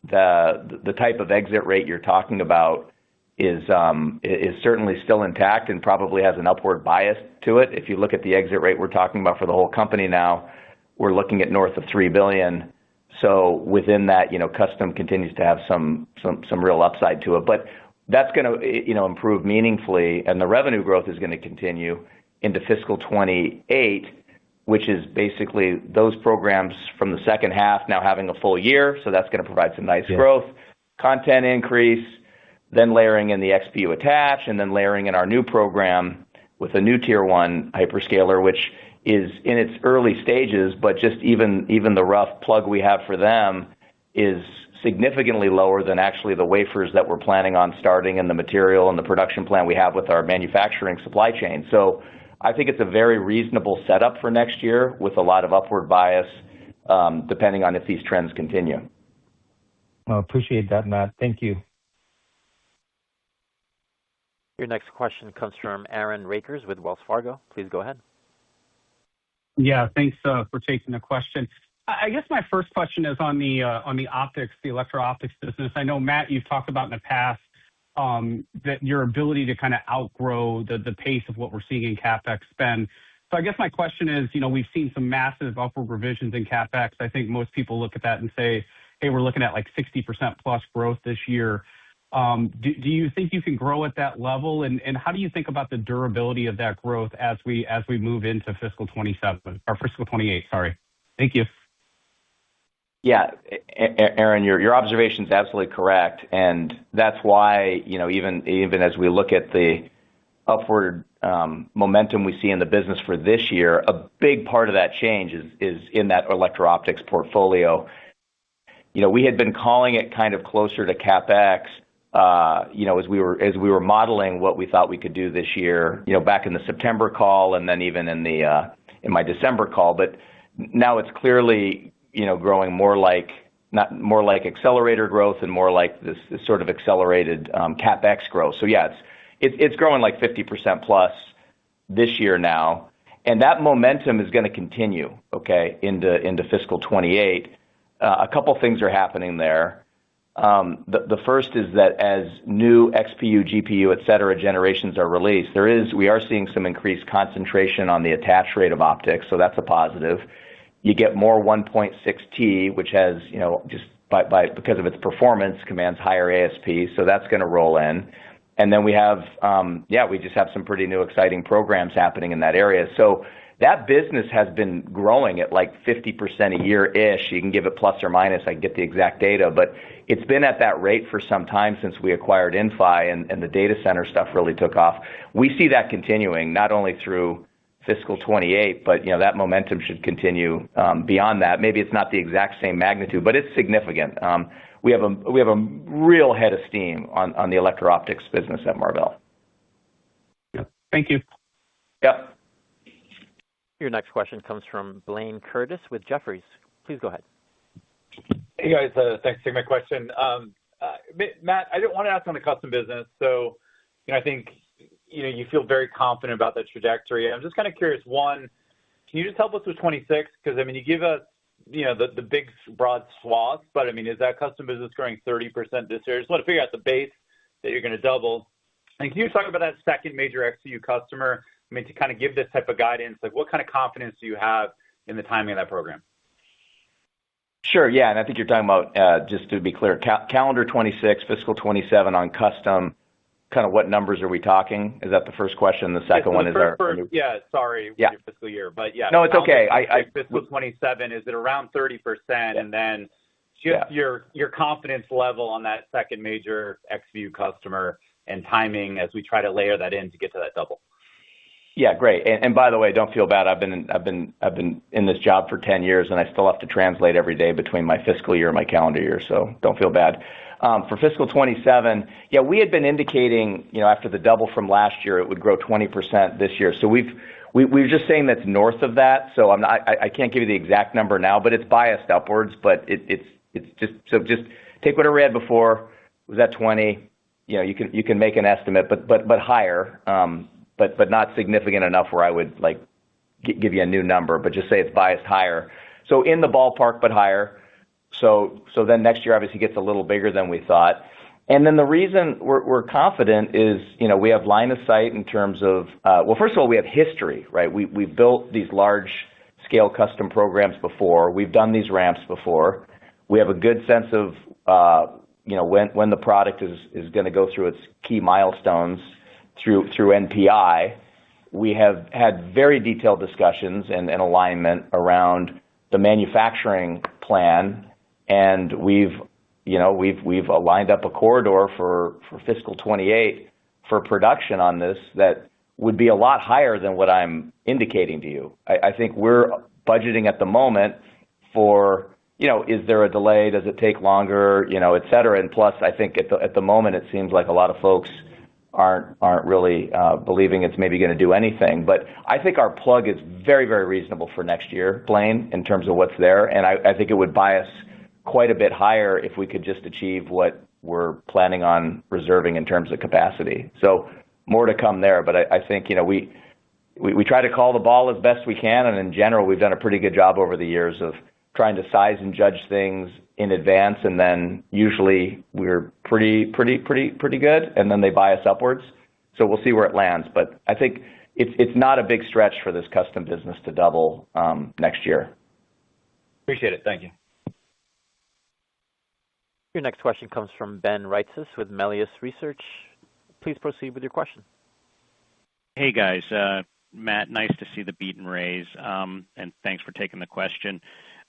[SPEAKER 3] the type of exit rate you're talking about is certainly still intact and probably has an upward bias to it. If you look at the exit rate we're talking about for the whole company now, we're looking at north of $3 billion. So within that, custom continues to have some real upside to it. But that's going to improve meaningfully, and the revenue growth is going to continue into fiscal 28, which is basically those programs from the second half now having a full year. So that's going to provide some nice growth, content increase, then layering in the XPU attach, and then layering in our new program with a new tier one hyperscaler, which is in its early stages, but just even the rough plug we have for them is significantly lower than actually the wafers that we're planning on starting and the material and the production plan we have with our manufacturing supply chain. So I think it's a very reasonable setup for next year with a lot of upward bias, depending on if these trends continue.
[SPEAKER 6] I appreciate that, Matt. Thank you.
[SPEAKER 1] Your next question comes from Aaron Rakers with Wells Fargo. Please go ahead.
[SPEAKER 7] Yeah, thanks for taking the question. I guess my first question is on the optics, the electro-optics business. I know, Matt, you've talked about in the past that your ability to kind of outgrow the pace of what we're seeing in CapEx spend. So I guess my question is, we've seen some massive upward revisions in CapEx. I think most people look at that and say, hey, we're looking at like 60% plus growth this year. Do you think you can grow at that level? And how do you think about the durability of that growth as we move into fiscal 27 or fiscal 28? Sorry. Thank you.
[SPEAKER 3] Yeah, Aaron, your observation is absolutely correct, and that's why even as we look at the upward momentum we see in the business for this year, a big part of that change is in that electro-optics portfolio. We had been calling it kind of closer to CapEx. As we were modeling what we thought we could do this year, back in the September call, and then even in my December call. But now it's clearly growing not more like accelerator growth and more like this sort of accelerated CapEx growth. So yeah, it's growing like 50% plus this year now, and that momentum is going to continue, okay, into fiscal 28. A couple things are happening there. The first is that as new XPU, GPU, et cetera, generations are released, we are seeing some increased concentration on the attach rate of optics, so that's a positive. You get more 1.6T, which has, just because of its performance, commands higher ASP, so that's going to roll in. And then we have, we just have some pretty new exciting programs happening in that area. So that business has been growing at like 50% a year-ish. You can give it plus or minus. I can get the exact data, but it's been at that rate for some time since we acquired Inphi and the data center stuff really took off. We see that continuing not only through fiscal 28, but that momentum should continue beyond that. Maybe it's not the exact same magnitude, but it's significant. We have a real head of steam on the electro-optics business at Marvell.
[SPEAKER 7] Yep. Thank you.
[SPEAKER 3] Yep.
[SPEAKER 1] Your next question comes from Blayne Curtis with Jefferies. Please go ahead.
[SPEAKER 8] Hey guys, thanks for taking my question. Matt, I didn't want to ask on the custom business, so I think you feel very confident about the trajectory. I'm just kind of curious. One, can you just help us with 26? Because you give us the big broad swaths, but is that custom business growing 30% this year? I just want to figure out the base that you're going to double. And can you talk about that second major XPU customer? To kind of give this type of guidance, like what kind of confidence do you have in the timing of that program?
[SPEAKER 3] Sure, yeah, and I think you're talking about, just to be clear, calendar 26, fiscal 27 on custom, kind of what numbers are we talking? Is that the first question? The second one is
[SPEAKER 8] your fiscal year, but yeah.
[SPEAKER 3] No, it's okay.
[SPEAKER 8] Fiscal 27, is it around 30%? And then just your confidence level on that second major XPU customer and timing as we try to layer that in to get to that double.
[SPEAKER 3] Yeah, great. And by the way, don't feel bad. I've been in this job for 10 years, and I still have to translate every day between my fiscal year and my calendar year. So don't feel bad. For fiscal 27, we had been indicating, after the double from last year, it would grow 20% this year. So we're just saying that's north of that. So I can't give you the exact number now, but it's biased upwards. But it's just take whatever we had before. It was at 20. You can make an estimate, but higher. But not significant enough where I would give you a new number, but just say it's biased higher. So in the ballpark, but higher. So then next year obviously gets a little bigger than we thought. And then the reason we're confident is, we have line of sight in terms of, first of all, we have history, right? We've built these large scale custom programs before. We've done these ramps before. We have a good sense of, when the product is going to go through its key milestones through NPI. We have had very detailed discussions and alignment around the manufacturing plan, and we've aligned up a corridor for fiscal 28 for production on this that would be a lot higher than what I'm indicating to you. I think we're budgeting at the moment for, is there a delay? Does it take longer? Et cetera. And plus, I think at the moment, it seems like a lot of folks aren't really believing it's maybe going to do anything. But I think our plug is very, very reasonable for next year, Blayne, in terms of what's there. And I think it would bias quite a bit higher if we could just achieve what we're planning on reserving in terms of capacity. So more to come there. But I think, we try to call the ball as best we can. And in general, we've done a pretty good job over the years of trying to size and judge things in advance, and then usually we're pretty good, and then they bias upwards. So we'll see where it lands. But I think it's not a big stretch for this custom business to double next year.
[SPEAKER 8] Appreciate it. Thank you.
[SPEAKER 1] Your next question comes from Ben Reitzes with Melius Research. Please proceed with your question.
[SPEAKER 9] Hey guys, Matt, nice to see the beat and raise, and thanks for taking the question.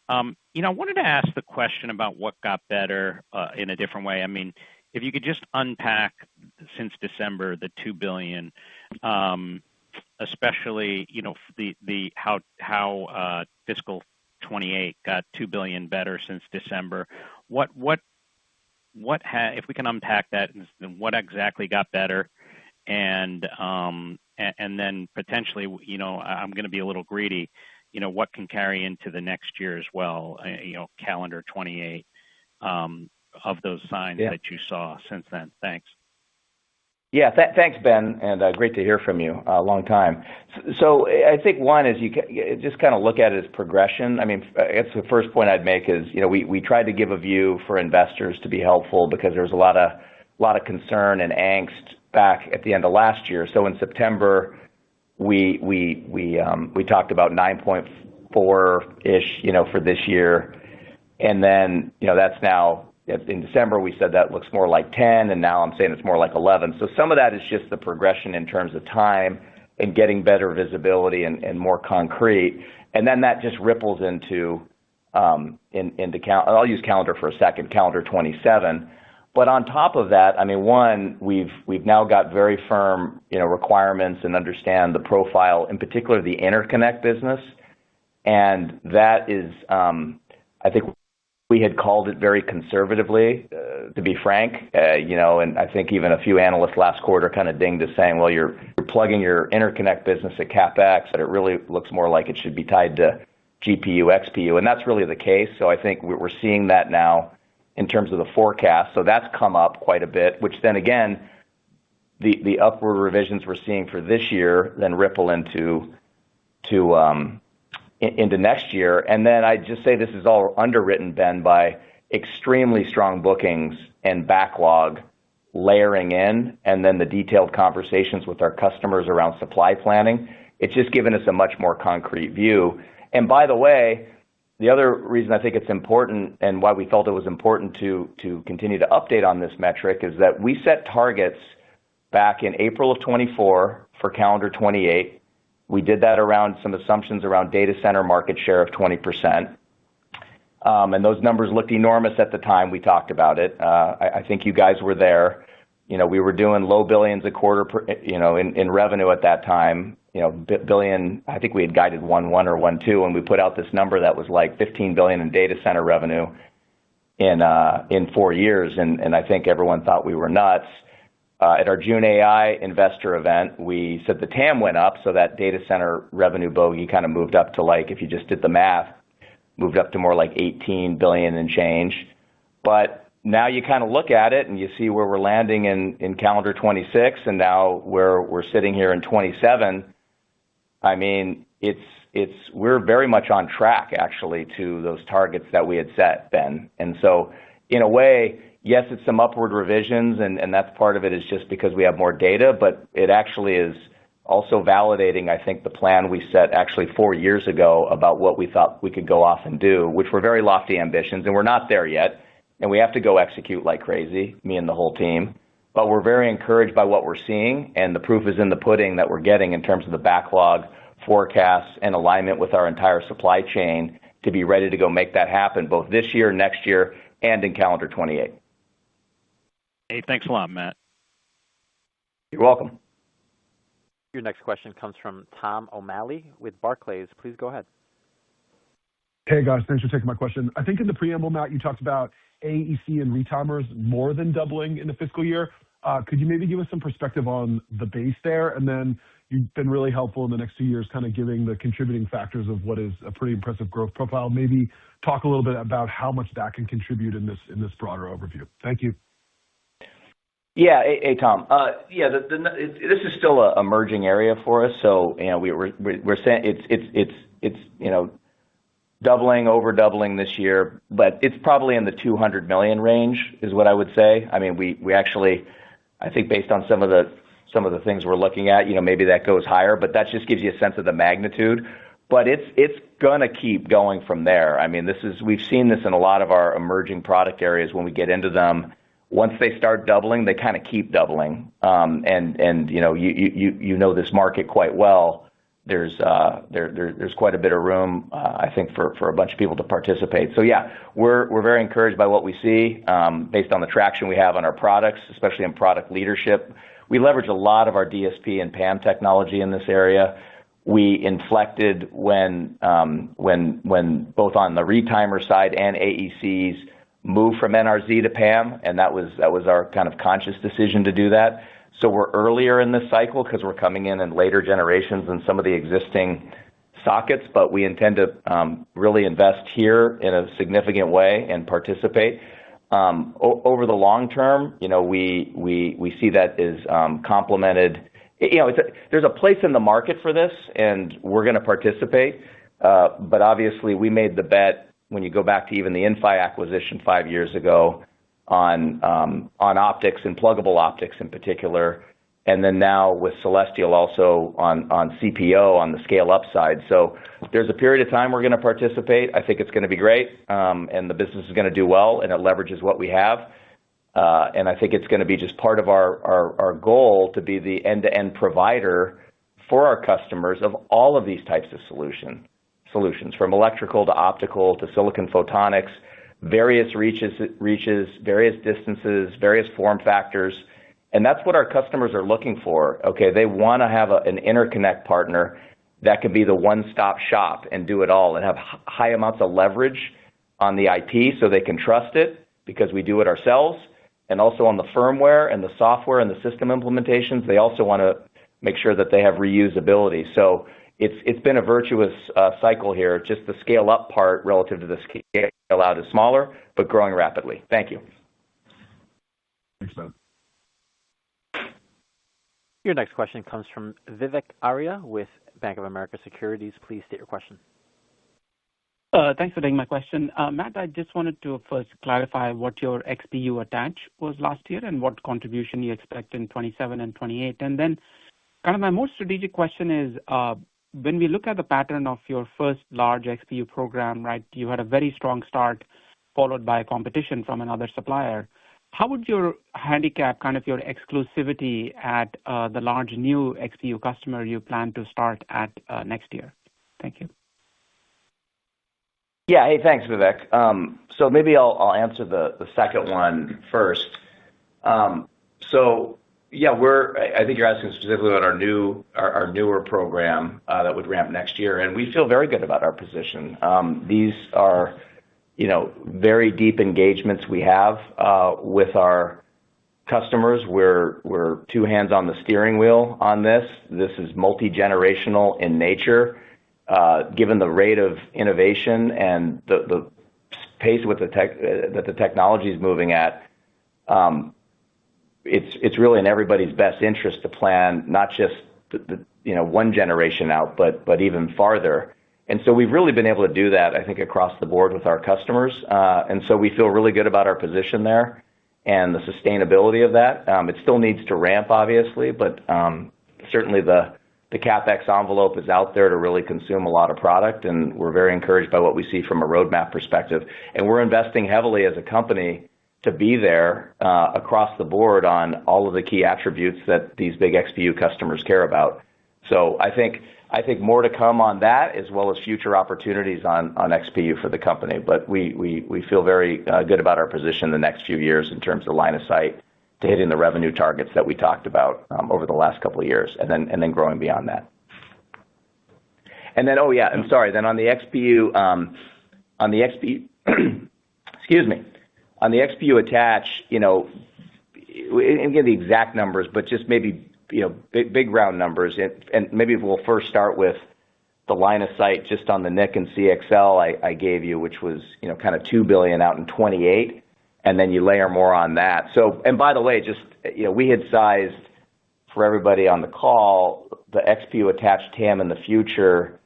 [SPEAKER 9] I wanted to ask the question about what got better in a different way. If you could just unpack since December the $2 billion, especially how fiscal 28 got $2 billion better since December. If we can unpack that, what exactly got better, and then potentially, I'm going to be a little greedy. what can carry into the next year as well, calendar 28, of those signs that you saw since then? Thanks.
[SPEAKER 3] Yeah, thanks, Ben, and great to hear from you. A long time. So I think one is you just kind of look at it as progression. I mean, I guess the first point I'd make is, we tried to give a view for investors to be helpful because there was a lot of concern and angst back at the end of last year. So in September, we talked about 9.4-ish, for this year, and then that's now. In December, we said that looks more like 10, and now I'm saying it's more like 11. So some of that is just the progression in terms of time and getting better visibility and more concrete. And then that just ripples into I'll use calendar for a second, calendar 27. But on top of that, I mean, one, we've now got very firm, requirements and understand the profile, in particular the interconnect business. And that is, I think, we had called it very conservatively, to be frank, and I think even a few analysts last quarter kind of dinged us saying, well, you're plugging your interconnect business at CapEx, but it really looks more like it should be tied to GPU, XPU, and that's really the case. So I think we're seeing that now in terms of the forecast. So that's come up quite a bit, which then again, the upward revisions we're seeing for this year then ripple into next year. And then I just say this is all underwritten, Ben, by extremely strong bookings and backlog layering in, and then the detailed conversations with our customers around supply planning. It's just given us a much more concrete view. And by the way, the other reason I think it's important and why we felt it was important to continue to update on this metric is that we set targets back in April of 24 for calendar 28. We did that around some assumptions around data center market share of 20%. And those numbers looked enormous at the time we talked about it. I think you guys were there. We were doing low billions a quarter, in revenue at that time, billion, I think we had guided 1.1 or 1.2, and we put out this number that was like $15 billion in data center revenue in 4 years. And I think everyone thought we were nuts. At our June AI investor event, we said the TAM went up, so that data center revenue bogey kind of moved up to, like, if you just did the math, moved up to more like 18 billion and change. But now you kind of look at it and you see where we're landing in calendar 26, and now where we're sitting here in 27. I mean, we're very much on track actually to those targets that we had set, Ben. And so in a way, yes, it's some upward revisions, and that's part of it is just because we have more data, but it actually is also validating, I think, the plan we set actually 4 years ago about what we thought we could go off and do, which were very lofty ambitions, and we're not there yet, and we have to go execute like crazy, me and the whole team. But we're very encouraged by what we're seeing, and the proof is in the pudding that we're getting in terms of the backlog, forecasts, and alignment with our entire supply chain to be ready to go make that happen both this year, next year, and in calendar 28.
[SPEAKER 9] Hey, thanks a lot, Matt.
[SPEAKER 3] You're welcome.
[SPEAKER 1] Your next question comes from Tom O'Malley with Barclays. Please go ahead.
[SPEAKER 10] Hey, guys. Thanks for taking my question. I think in the preamble, Matt, you talked about AEC and retimers more than doubling in the fiscal year. Could you maybe give us some perspective on the base there? And then you've been really helpful in the next 2 years, kind of giving the contributing factors of what is a pretty impressive growth profile. Maybe talk a little bit about how much that can contribute in this broader overview. Thank you.
[SPEAKER 3] Yeah, hey Tom. This is still an emerging area for us. So we're saying it's doubling, over doubling this year, but it's probably in the 200 million range, is what I would say. I mean, we actually, I think based on some of the things we're looking at, maybe that goes higher, but that just gives you a sense of the magnitude. But it's gonna keep going from there. I mean, we've seen this in a lot of our emerging product areas when we get into them. Once they start doubling, they kind of keep doubling. And you know this market quite well. There's quite a bit of room, I think, for a bunch of people to participate. So yeah, we're very encouraged by what we see based on the traction we have on our products, especially in product leadership. We leverage a lot of our DSP and PAM technology in this area. We inflected when both on the retimer side and AECs moved from NRZ to PAM, and that was our kind of conscious decision to do that. So we're earlier in this cycle because we're coming in later generations than some of the existing sockets, but we intend to really invest here in a significant way and participate. Over the long term, we see that is complemented. There's a place in the market for this, and we're going to participate. But obviously, we made the bet when you go back to even the Inphi acquisition 5 years ago on optics and pluggable optics in particular, and then now with Celestial also on CPO on the scale-up side. So there's a period of time we're going to participate. I think it's going to be great, and the business is going to do well, and it leverages what we have. And I think it's going to be just part of our goal to be the end-to-end provider for our customers of all of these types of solutions, from electrical to optical to silicon photonics, various reaches, various distances, various form factors. And that's what our customers are looking for. Okay, they want to have an interconnect partner that can be the one-stop shop and do it all and have high amounts of leverage on the IP so they can trust it because we do it ourselves. And also on the firmware and the software and the system implementations, they also want to make sure that they have reusability. So it's been a virtuous cycle here. Just the scale-up part relative to the scale-out is smaller, but growing rapidly. Thank you.
[SPEAKER 10] Thanks, Matt.
[SPEAKER 1] Your next question comes from Vivek Arya with Bank of America Securities. Please state your question.
[SPEAKER 11] Thanks for taking my question. Matt, I just wanted to first clarify what your XPU attach was last year and what contribution you expect in 27 and 28. And then kind of my more strategic question is, when we look at the pattern of your first large XPU program, right, you had a very strong start followed by competition from another supplier. How would you handicap kind of your exclusivity at the large new XPU customer you plan to start at next year? Thank you.
[SPEAKER 3] Yeah. Hey, thanks, Vivek. So maybe I'll answer the second one first. So yeah, I think you're asking specifically about our newer program that would ramp next year, and we feel very good about our position. These are very deep engagements we have with our customers. We're two hands on the steering wheel on this. This is multi-generational in nature. Given the rate of innovation and the pace that the technology is moving at, it's really in everybody's best interest to plan not just one generation out, but even farther. And so we've really been able to do that, I think, across the board with our customers. And so we feel really good about our position there and the sustainability of that. It still needs to ramp, obviously, but certainly the CapEx envelope is out there to really consume a lot of product, and we're very encouraged by what we see from a roadmap perspective. And we're investing heavily as a company to be there across the board on all of the key attributes that these big XPU customers care about. So I think more to come on that, as well as future opportunities on XPU for the company. But we feel very good about our position the next few years in terms of line of sight to hitting the revenue targets that we talked about over the last couple of years, and then growing beyond that. And then, I'm sorry. Then on the XPU, excuse me, on the XPU attach, and give the exact numbers, but just maybe big round numbers, and maybe we'll first start with the line of sight just on the NIC and CXL I gave you, which was kind of $2 billion out in 28. And then you layer more on that. So, and by the way, just, we had sized for everybody on the call, the XPU attached TAM in the future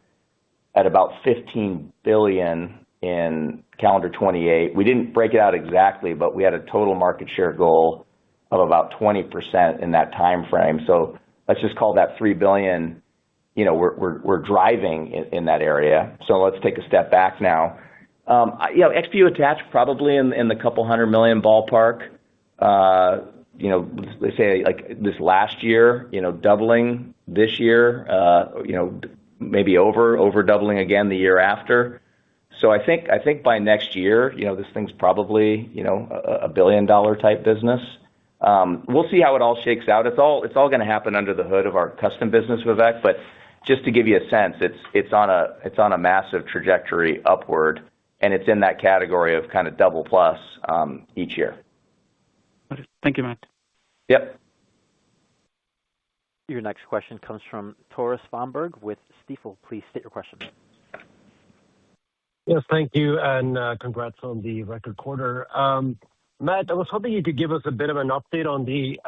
[SPEAKER 3] at about $15 billion in calendar 28. We didn't break it out exactly, but we had a total market share goal of about 20% in that time frame. So let's just call that $3 billion. We're driving in that area. So let's take a step back now. XPU attached probably in the couple $100 million ballpark. Let's say like this last year, doubling this year, maybe over doubling again the year after. So I think by next year, this thing's probably $1 billion type business. We'll see how it all shakes out. It's all going to happen under the hood of our custom business, Vivek. But just to give you a sense, it's on a massive trajectory upward. And it's in that category of kind of double plus each year.
[SPEAKER 11] Thank you, Matt.
[SPEAKER 3] Yep.
[SPEAKER 1] Your next question comes from Tore Svanberg with Stifel. Please state your question.
[SPEAKER 12] Yes, thank you, and congrats on the record quarter. Matt, I was hoping you could give us a bit of an update on the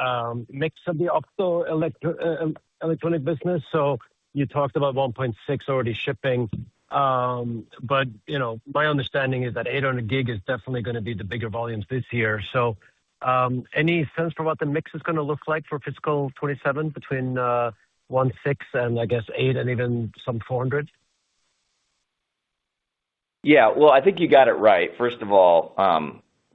[SPEAKER 12] mix of the optoelectronic business. So you talked about 1.6 already shipping, but my understanding is that 800 gig is definitely going to be the bigger volumes this year. So any sense for what the mix is going to look like for fiscal 27 between 1.6 and I guess 8 and even some 400?
[SPEAKER 3] Yeah, well, I think you got it right. First of all,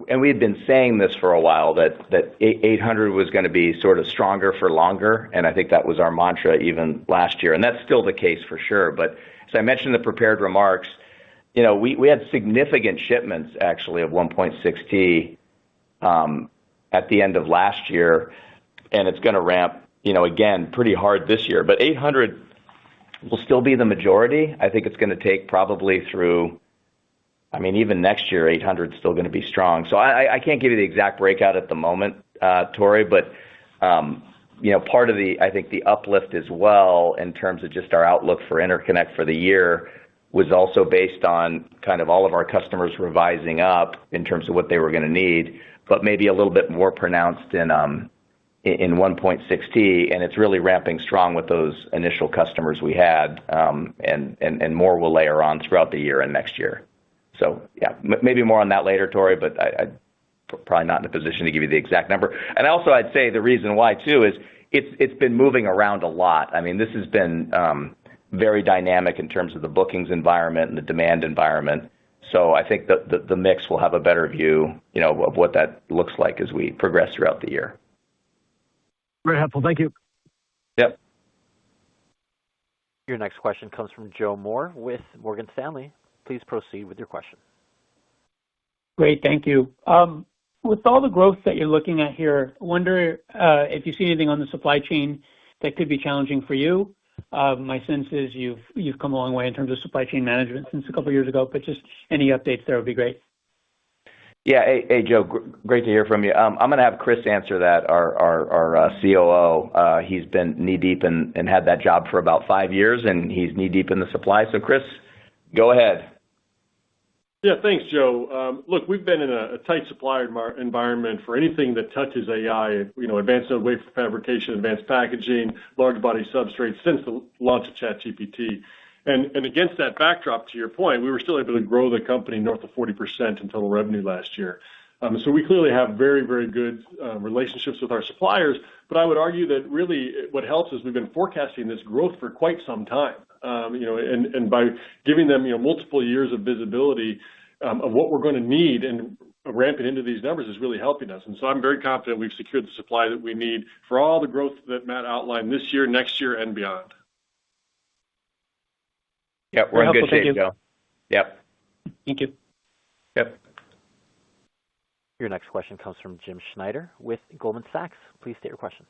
[SPEAKER 3] and we had been saying this for a while, that 800 was going to be sort of stronger for longer, and I think that was our mantra even last year, and that's still the case for sure. But as I mentioned in the prepared remarks, we had significant shipments actually of 1.6T at the end of last year, and it's going to ramp, again, pretty hard this year. But 800 will still be the majority. I think it's going to take probably through, even next year, 800 is still going to be strong. So I can't give you the exact breakout at the moment, Tori, but part of I think the uplift as well in terms of just our outlook for interconnect for the year was also based on kind of all of our customers revising up in terms of what they were going to need, but maybe a little bit more pronounced in 1.6T, and it's really ramping strong with those initial customers we had, and more will layer on throughout the year and next year. So yeah, maybe more on that later, Tori, but I'm probably not in a position to give you the exact number. And also, I'd say the reason why too is it's been moving around a lot. This has been very dynamic in terms of the bookings environment and the demand environment. So I think the mix will have a better view, of what that looks like as we progress throughout the year.
[SPEAKER 12] Very helpful. Thank you.
[SPEAKER 3] Yep.
[SPEAKER 1] Your next question comes from Joe Moore with Morgan Stanley. Please proceed with your question.
[SPEAKER 11] Great. Thank you. With all the growth that you're looking at here, I wonder if you see anything on the supply chain that could be challenging for you. My sense is you've come a long way in terms of supply chain management since a couple of years ago, but just any updates there would be great.
[SPEAKER 3] Yeah. Hey, Joe, great to hear from you. I'm going to have Chris answer that, our COO. He's been knee-deep and had that job for about 5 years, and he's knee-deep in the supply. So, Chris, go ahead.
[SPEAKER 13] Yeah, thanks, Joe. Look, we've been in a tight supply environment for anything that touches AI, advanced node wafer fabrication, advanced packaging, large body substrates since the launch of ChatGPT. And against that backdrop, to your point, we were still able to grow the company north of 40% in total revenue last year. So we clearly have very, very good relationships with our suppliers, but I would argue that really what helps is we've been forecasting this growth for quite some time. And by giving them multiple years of visibility of what we're going to need and ramping into these numbers is really helping us. And so I'm very confident we've secured the supply that we need for all the growth that Matt outlined this year, next year, and beyond.
[SPEAKER 3] Yep, we're in good shape, Joe. Yep.
[SPEAKER 11] Thank you.
[SPEAKER 3] Yep.
[SPEAKER 1] Your next question comes from Jim Schneider with Goldman Sachs. Please state your question.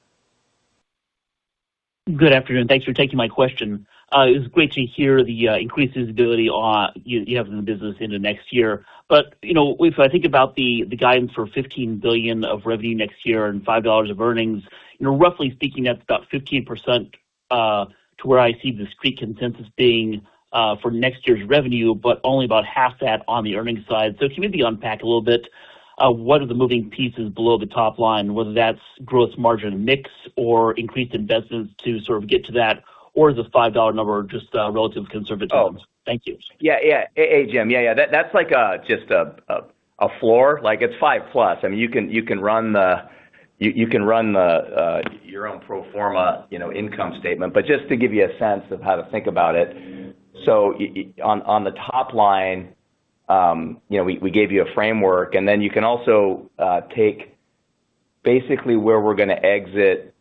[SPEAKER 14] Good afternoon. Thanks for taking my question. It was great to hear the increased visibility you have in the business into next year. But, if I think about the guidance for $15 billion of revenue next year and $5 of earnings, roughly speaking, that's about 15% to where I see the street consensus being for next year's revenue, but only about half that on the earnings side. So can you maybe unpack a little bit what are the moving pieces below the top line, whether that's gross margin mix or increased investments to sort of get to that, or is the $5 number just relative conservative? Thank you.
[SPEAKER 3] Yeah. Hey, Jim. Yeah. That's like just a floor. Like it's 5+. You can run your own pro forma, income statement. But just to give you a sense of how to think about it, so on the top line, we gave you a framework, and then you can also take basically where we're going to exit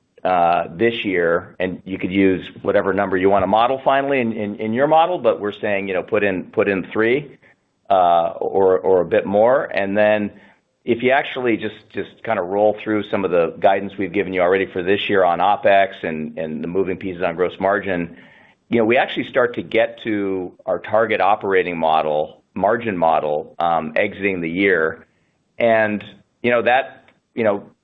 [SPEAKER 3] this year, and you could use whatever number you want to model finally in your model, but we're saying, put in 3 or a bit more. And then if you actually just kind of roll through some of the guidance we've given you already for this year on OpEx and the moving pieces on gross margin, we actually start to get to our target operating margin model exiting the year. And, that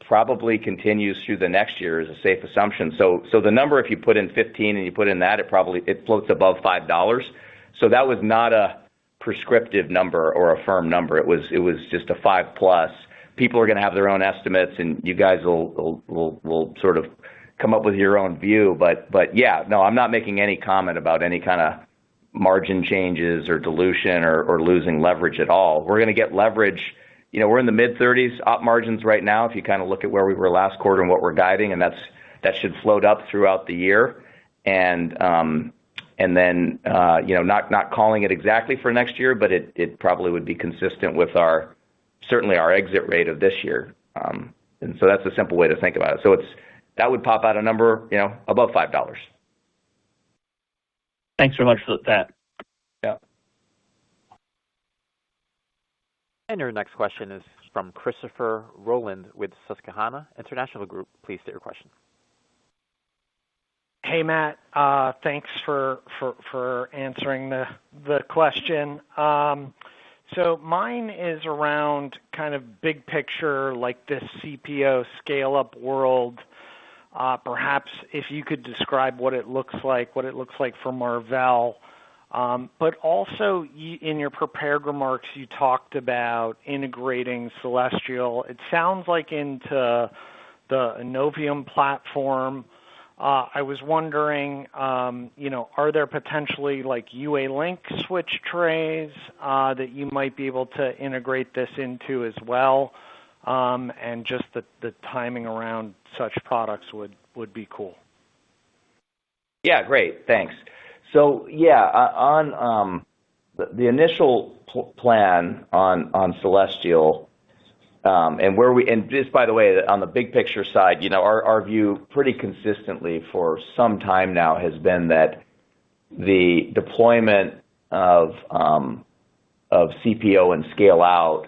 [SPEAKER 3] probably continues through the next year is a safe assumption. So the number, if you put in 15 and you put in that, it floats above $5. So that was not a prescriptive number or a firm number. It was just a 5+. People are going to have their own estimates, and you guys will sort of come up with your own view. But yeah, no, I'm not making any comment about any kind of margin changes or dilution or losing leverage at all. We're going to get leverage. We're in the mid-30s op margins right now, if you kind of look at where we were last quarter and what we're guiding, and that should float up throughout the year. And then, not calling it exactly for next year, but it probably would be consistent with certainly our exit rate of this year. And so that's a simple way to think about it. So that would pop out a number, above $5.
[SPEAKER 14] Thanks very much for that.
[SPEAKER 3] Yeah.
[SPEAKER 1] And your next question is from Christopher Rolland with Susquehanna International Group. Please state your question.
[SPEAKER 15] Hey, Matt. Thanks for answering the question. So mine is around kind of big picture, like this CPO scale-up world. Perhaps if you could describe what it looks like for Marvell. But also in your prepared remarks, you talked about integrating Celestial. It sounds like into the Innovium platform. I was wondering, are there potentially like UA-Link switch trays that you might be able to integrate this into as well? And just the timing around such products would be cool.
[SPEAKER 3] Yeah, great. Thanks. So yeah, on the initial plan on Celestial, and just by the way, on the big picture side, our view pretty consistently for some time now has been that the deployment of CPO and scale out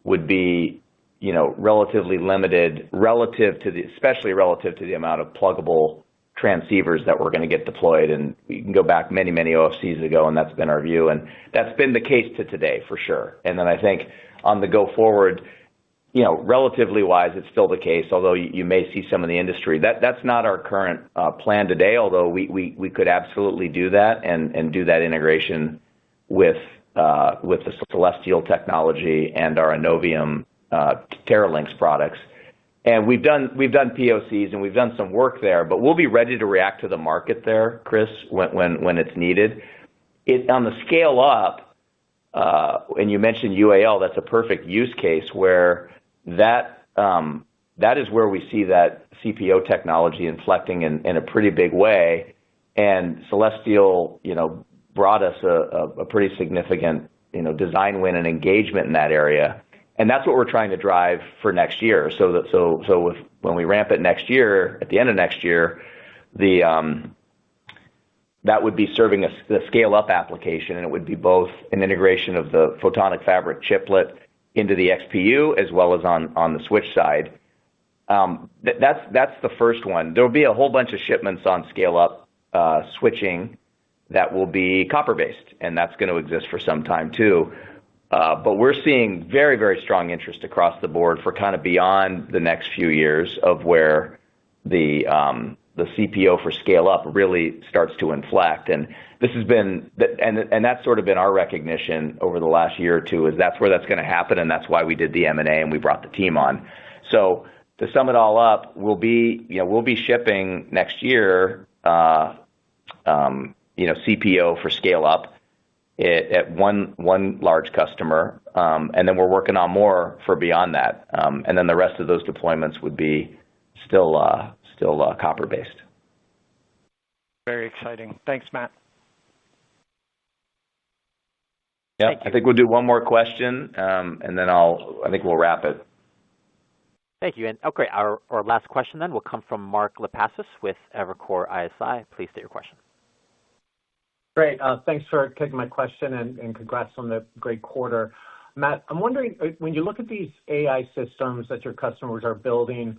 [SPEAKER 3] would be relatively limited especially relative to the amount of pluggable transceivers that we're going to get deployed. And we can go back many, many OFCs ago, and that's been our view. And that's been the case to today for sure. And then I think on the go forward, relatively wise, it's still the case, although you may see some of the industry. That's not our current plan today, although we could absolutely do that and do that integration with the Celestial technology and our Innovium Terralinx products. And we've done POCs and we've done some work there, but we'll be ready to react to the market there, Chris, when it's needed. On the scale up, and you mentioned UAL, that's a perfect use case where that is where we see that CPO technology inflecting in a pretty big way. And Celestial, brought us a pretty significant, design win and engagement in that area. And that's what we're trying to drive for next year. So when we ramp it next year, at the end of next year, that would be serving the scale-up application, and it would be both an integration of the photonic fabric chiplet into the XPU as well as on the switch side. That's the first one. There'll be a whole bunch of shipments on scale-up switching that will be copper-based, and that's going to exist for some time too. But we're seeing very, very strong interest across the board for kind of beyond the next few years of where the CPO for scale up really starts to inflect. And this has been, and that's sort of been our recognition over the last year or two, is that's where that's going to happen. And that's why we did the M&A and we brought the team on. So to sum it all up, we'll be shipping next year, CPO for scale up at one large customer, and then we're working on more for beyond that, and then the rest of those deployments would be still copper based.
[SPEAKER 15] Very exciting. Thanks, Matt.
[SPEAKER 3] Yeah, I think we'll do one more question, and then I think we'll wrap it.
[SPEAKER 1] Thank you. And okay, our last question then will come from Mark Lipacis with Evercore ISI. Please state your question.
[SPEAKER 16] Great. Thanks for taking my question and congrats on the great quarter. Matt, I'm wondering, when you look at these AI systems that your customers are building,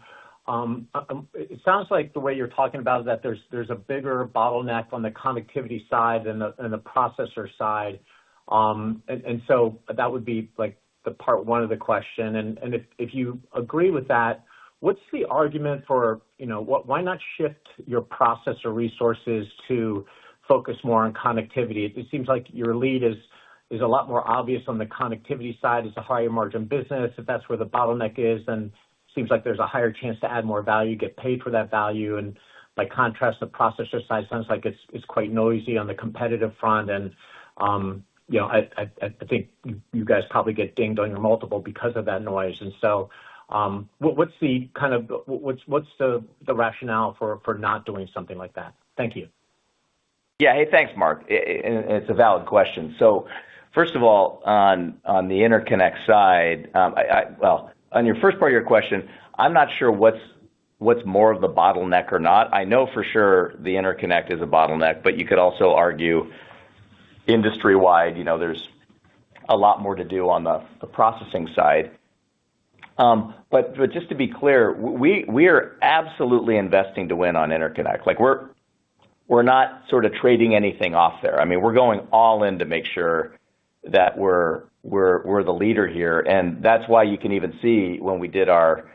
[SPEAKER 16] it sounds like the way you're talking about it, that there's a bigger bottleneck on the connectivity side and the processor side. And so that would be like the part one of the question. And if you agree with that, what's the argument for, why not shift your processor resources to focus more on connectivity? It seems like your lead is a lot more obvious on the connectivity side. It's a higher margin business. If that's where the bottleneck is, then it seems like there's a higher chance to add more value, get paid for that value. And by contrast, the processor side sounds like it's quite noisy on the competitive front. And I think you guys probably get dinged on your multiple because of that noise. And so, what's the rationale for not doing something like that? Thank you.
[SPEAKER 3] Yeah. Hey, thanks, Mark. It's a valid question. So, first of all, on the interconnect side, on your first part of your question, I'm not sure what's more of the bottleneck or not. I know for sure the interconnect is a bottleneck, but you could also argue industry-wide, there's a lot more to do on the processing side. But just to be clear, we are absolutely investing to win on interconnect. Like we're not sort of trading anything off there. I mean, we're going all in to make sure that we're the leader here, and that's why you can even see when we did our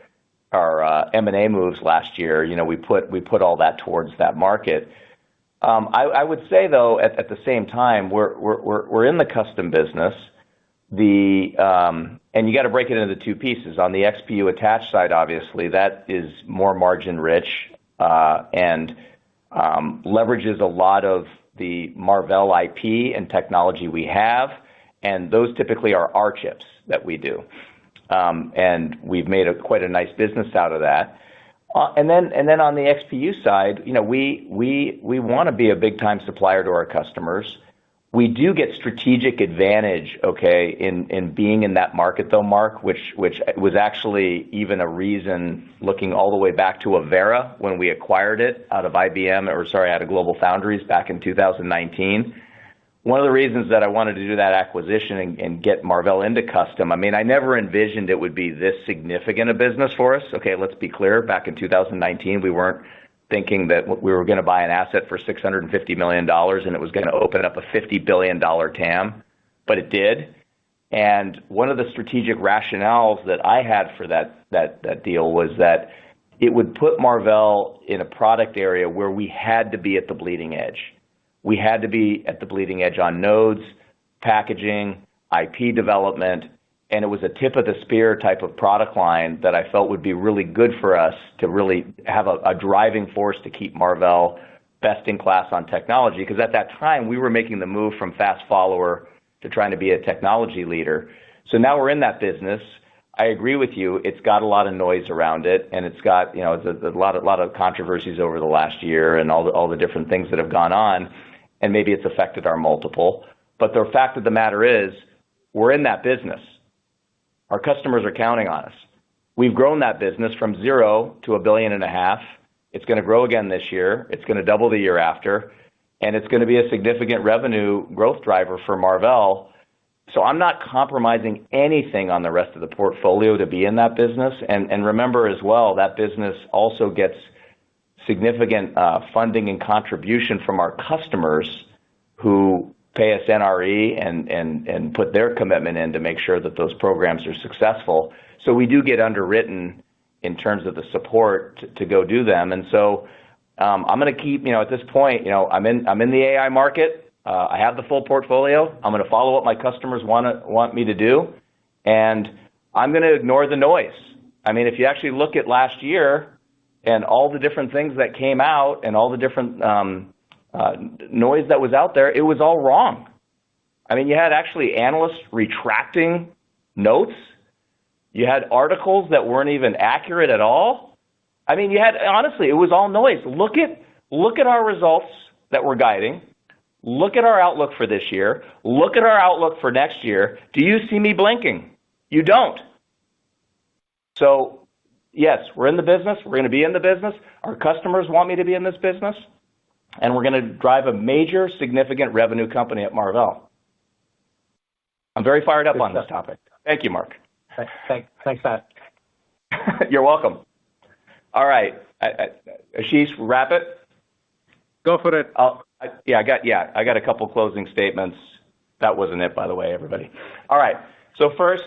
[SPEAKER 3] M&A moves last year, we put all that towards that market. I would say though, at the same time, we're in the custom business. And you got to break it into two pieces. On the XPU attached side, obviously, that is more margin rich and leverages a lot of the Marvell IP and technology we have, and those typically are our chips that we do. And we've made quite a nice business out of that. And then on the XPU side, we want to be a big time supplier to our customers. We do get strategic advantage, in being in that market though, Mark, which was actually even a reason looking all the way back to Avera when we acquired it out of Global Foundries back in 2019. One of the reasons that I wanted to do that acquisition and get Marvell into custom, I never envisioned it would be this significant a business for us. Okay, let's be clear. Back in 2019, we weren't thinking that we were going to buy an asset for $650 million and it was going to open up a $50 billion TAM, but it did. And one of the strategic rationales that I had for that deal was that it would put Marvell in a product area where we had to be at the bleeding edge. We had to be at the bleeding edge on nodes, packaging, IP development, and it was a tip of the spear type of product line that I felt would be really good for us to really have a driving force to keep Marvell best in class on technology. Because at that time, we were making the move from fast follower to trying to be a technology leader. So now we're in that business. I agree with you. It's got a lot of noise around it, and it's got it's a lot of controversies over the last year and all the different things that have gone on, and maybe it's affected our multiple. But the fact of the matter is, we're in that business. Our customers are counting on us. We've grown that business from 0 to $1.5 billion. It's going to grow again this year. It's going to double the year after, and it's going to be a significant revenue growth driver for Marvell. So I'm not compromising anything on the rest of the portfolio to be in that business. And remember as well, that business also gets significant funding and contribution from our customers who pay us NRE and put their commitment in to make sure that those programs are successful. So we do get underwritten in terms of the support to go do them. And so I'm going to keep, at this point, I'm in the AI market. I have the full portfolio. I'm going to follow what my customers want me to do, and I'm going to ignore the noise. If you actually look at last year and all the different things that came out and all the different noise that was out there, it was all wrong. You had actually analysts retracting notes. You had articles that weren't even accurate at all. Honestly, it was all noise. Look at our results that we're guiding. Look at our outlook for this year. Look at our outlook for next year. Do you see me blinking? You don't. So, yes, we're in the business. We're going to be in the business. Our customers want me to be in this business. And we're going to drive a major, significant revenue company at Marvell. I'm very fired up on this topic. Thank you, Mark.
[SPEAKER 16] Thanks, Matt.
[SPEAKER 3] You're welcome. All right. Ashish, wrap it?
[SPEAKER 2] Go for it.
[SPEAKER 3] I got a couple closing statements. That wasn't it, by the way, everybody. All right. So first,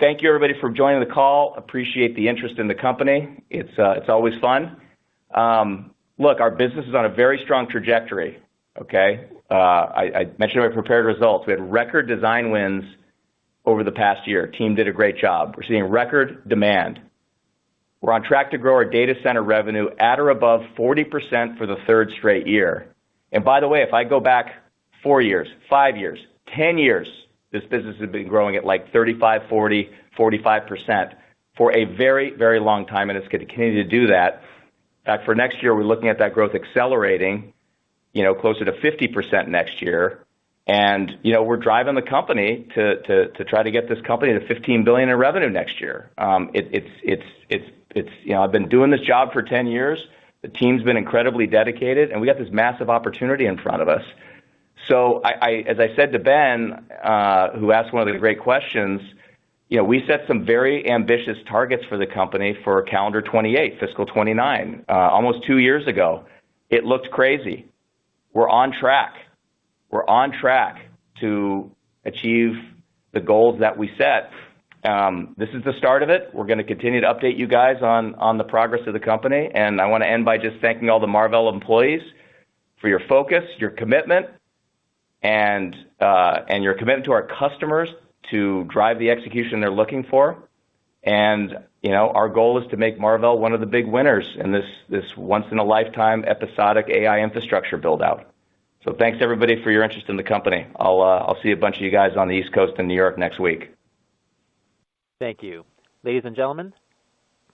[SPEAKER 3] thank you, everybody, for joining the call. Appreciate the interest in the company. It's always fun. Look, our business is on a very strong trajectory, okay? I mentioned in my prepared results. We had record design wins over the past year. Team did a great job. We're seeing record demand. We're on track to grow our data center revenue at or above 40% for the third straight year. And by the way, if I go back 4 years, 5 years, 10 years, this business has been growing at like 35, 40, 45% for a very, very long time, and it's going to continue to do that. In fact, for next year, we're looking at that growth accelerating, closer to 50% next year. And, we're driving the company to try to get this company to $15 billion in revenue next year. I've been doing this job for 10 years. The team's been incredibly dedicated, and we got this massive opportunity in front of us. So as I said to Ben, who asked one of the great questions, we set some very ambitious targets for the company for calendar 28, fiscal 29, almost 2 years ago. It looked crazy. We're on track. We're on track to achieve the goals that we set. This is the start of it. We're going to continue to update you guys on the progress of the company. And I want to end by just thanking all the Marvell employees for your focus, your commitment, and your commitment to our customers to drive the execution they're looking for. And, our goal is to make Marvell one of the big winners in this once-in-a-lifetime episodic AI infrastructure build-out. So thanks, everybody, for your interest in the company. I'll see a bunch of you guys on the East Coast in New York next week.
[SPEAKER 1] Thank you. Ladies and gentlemen,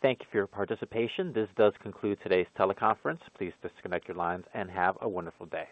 [SPEAKER 1] thank you for your participation. This does conclude today's teleconference. Please disconnect your lines and have a wonderful day.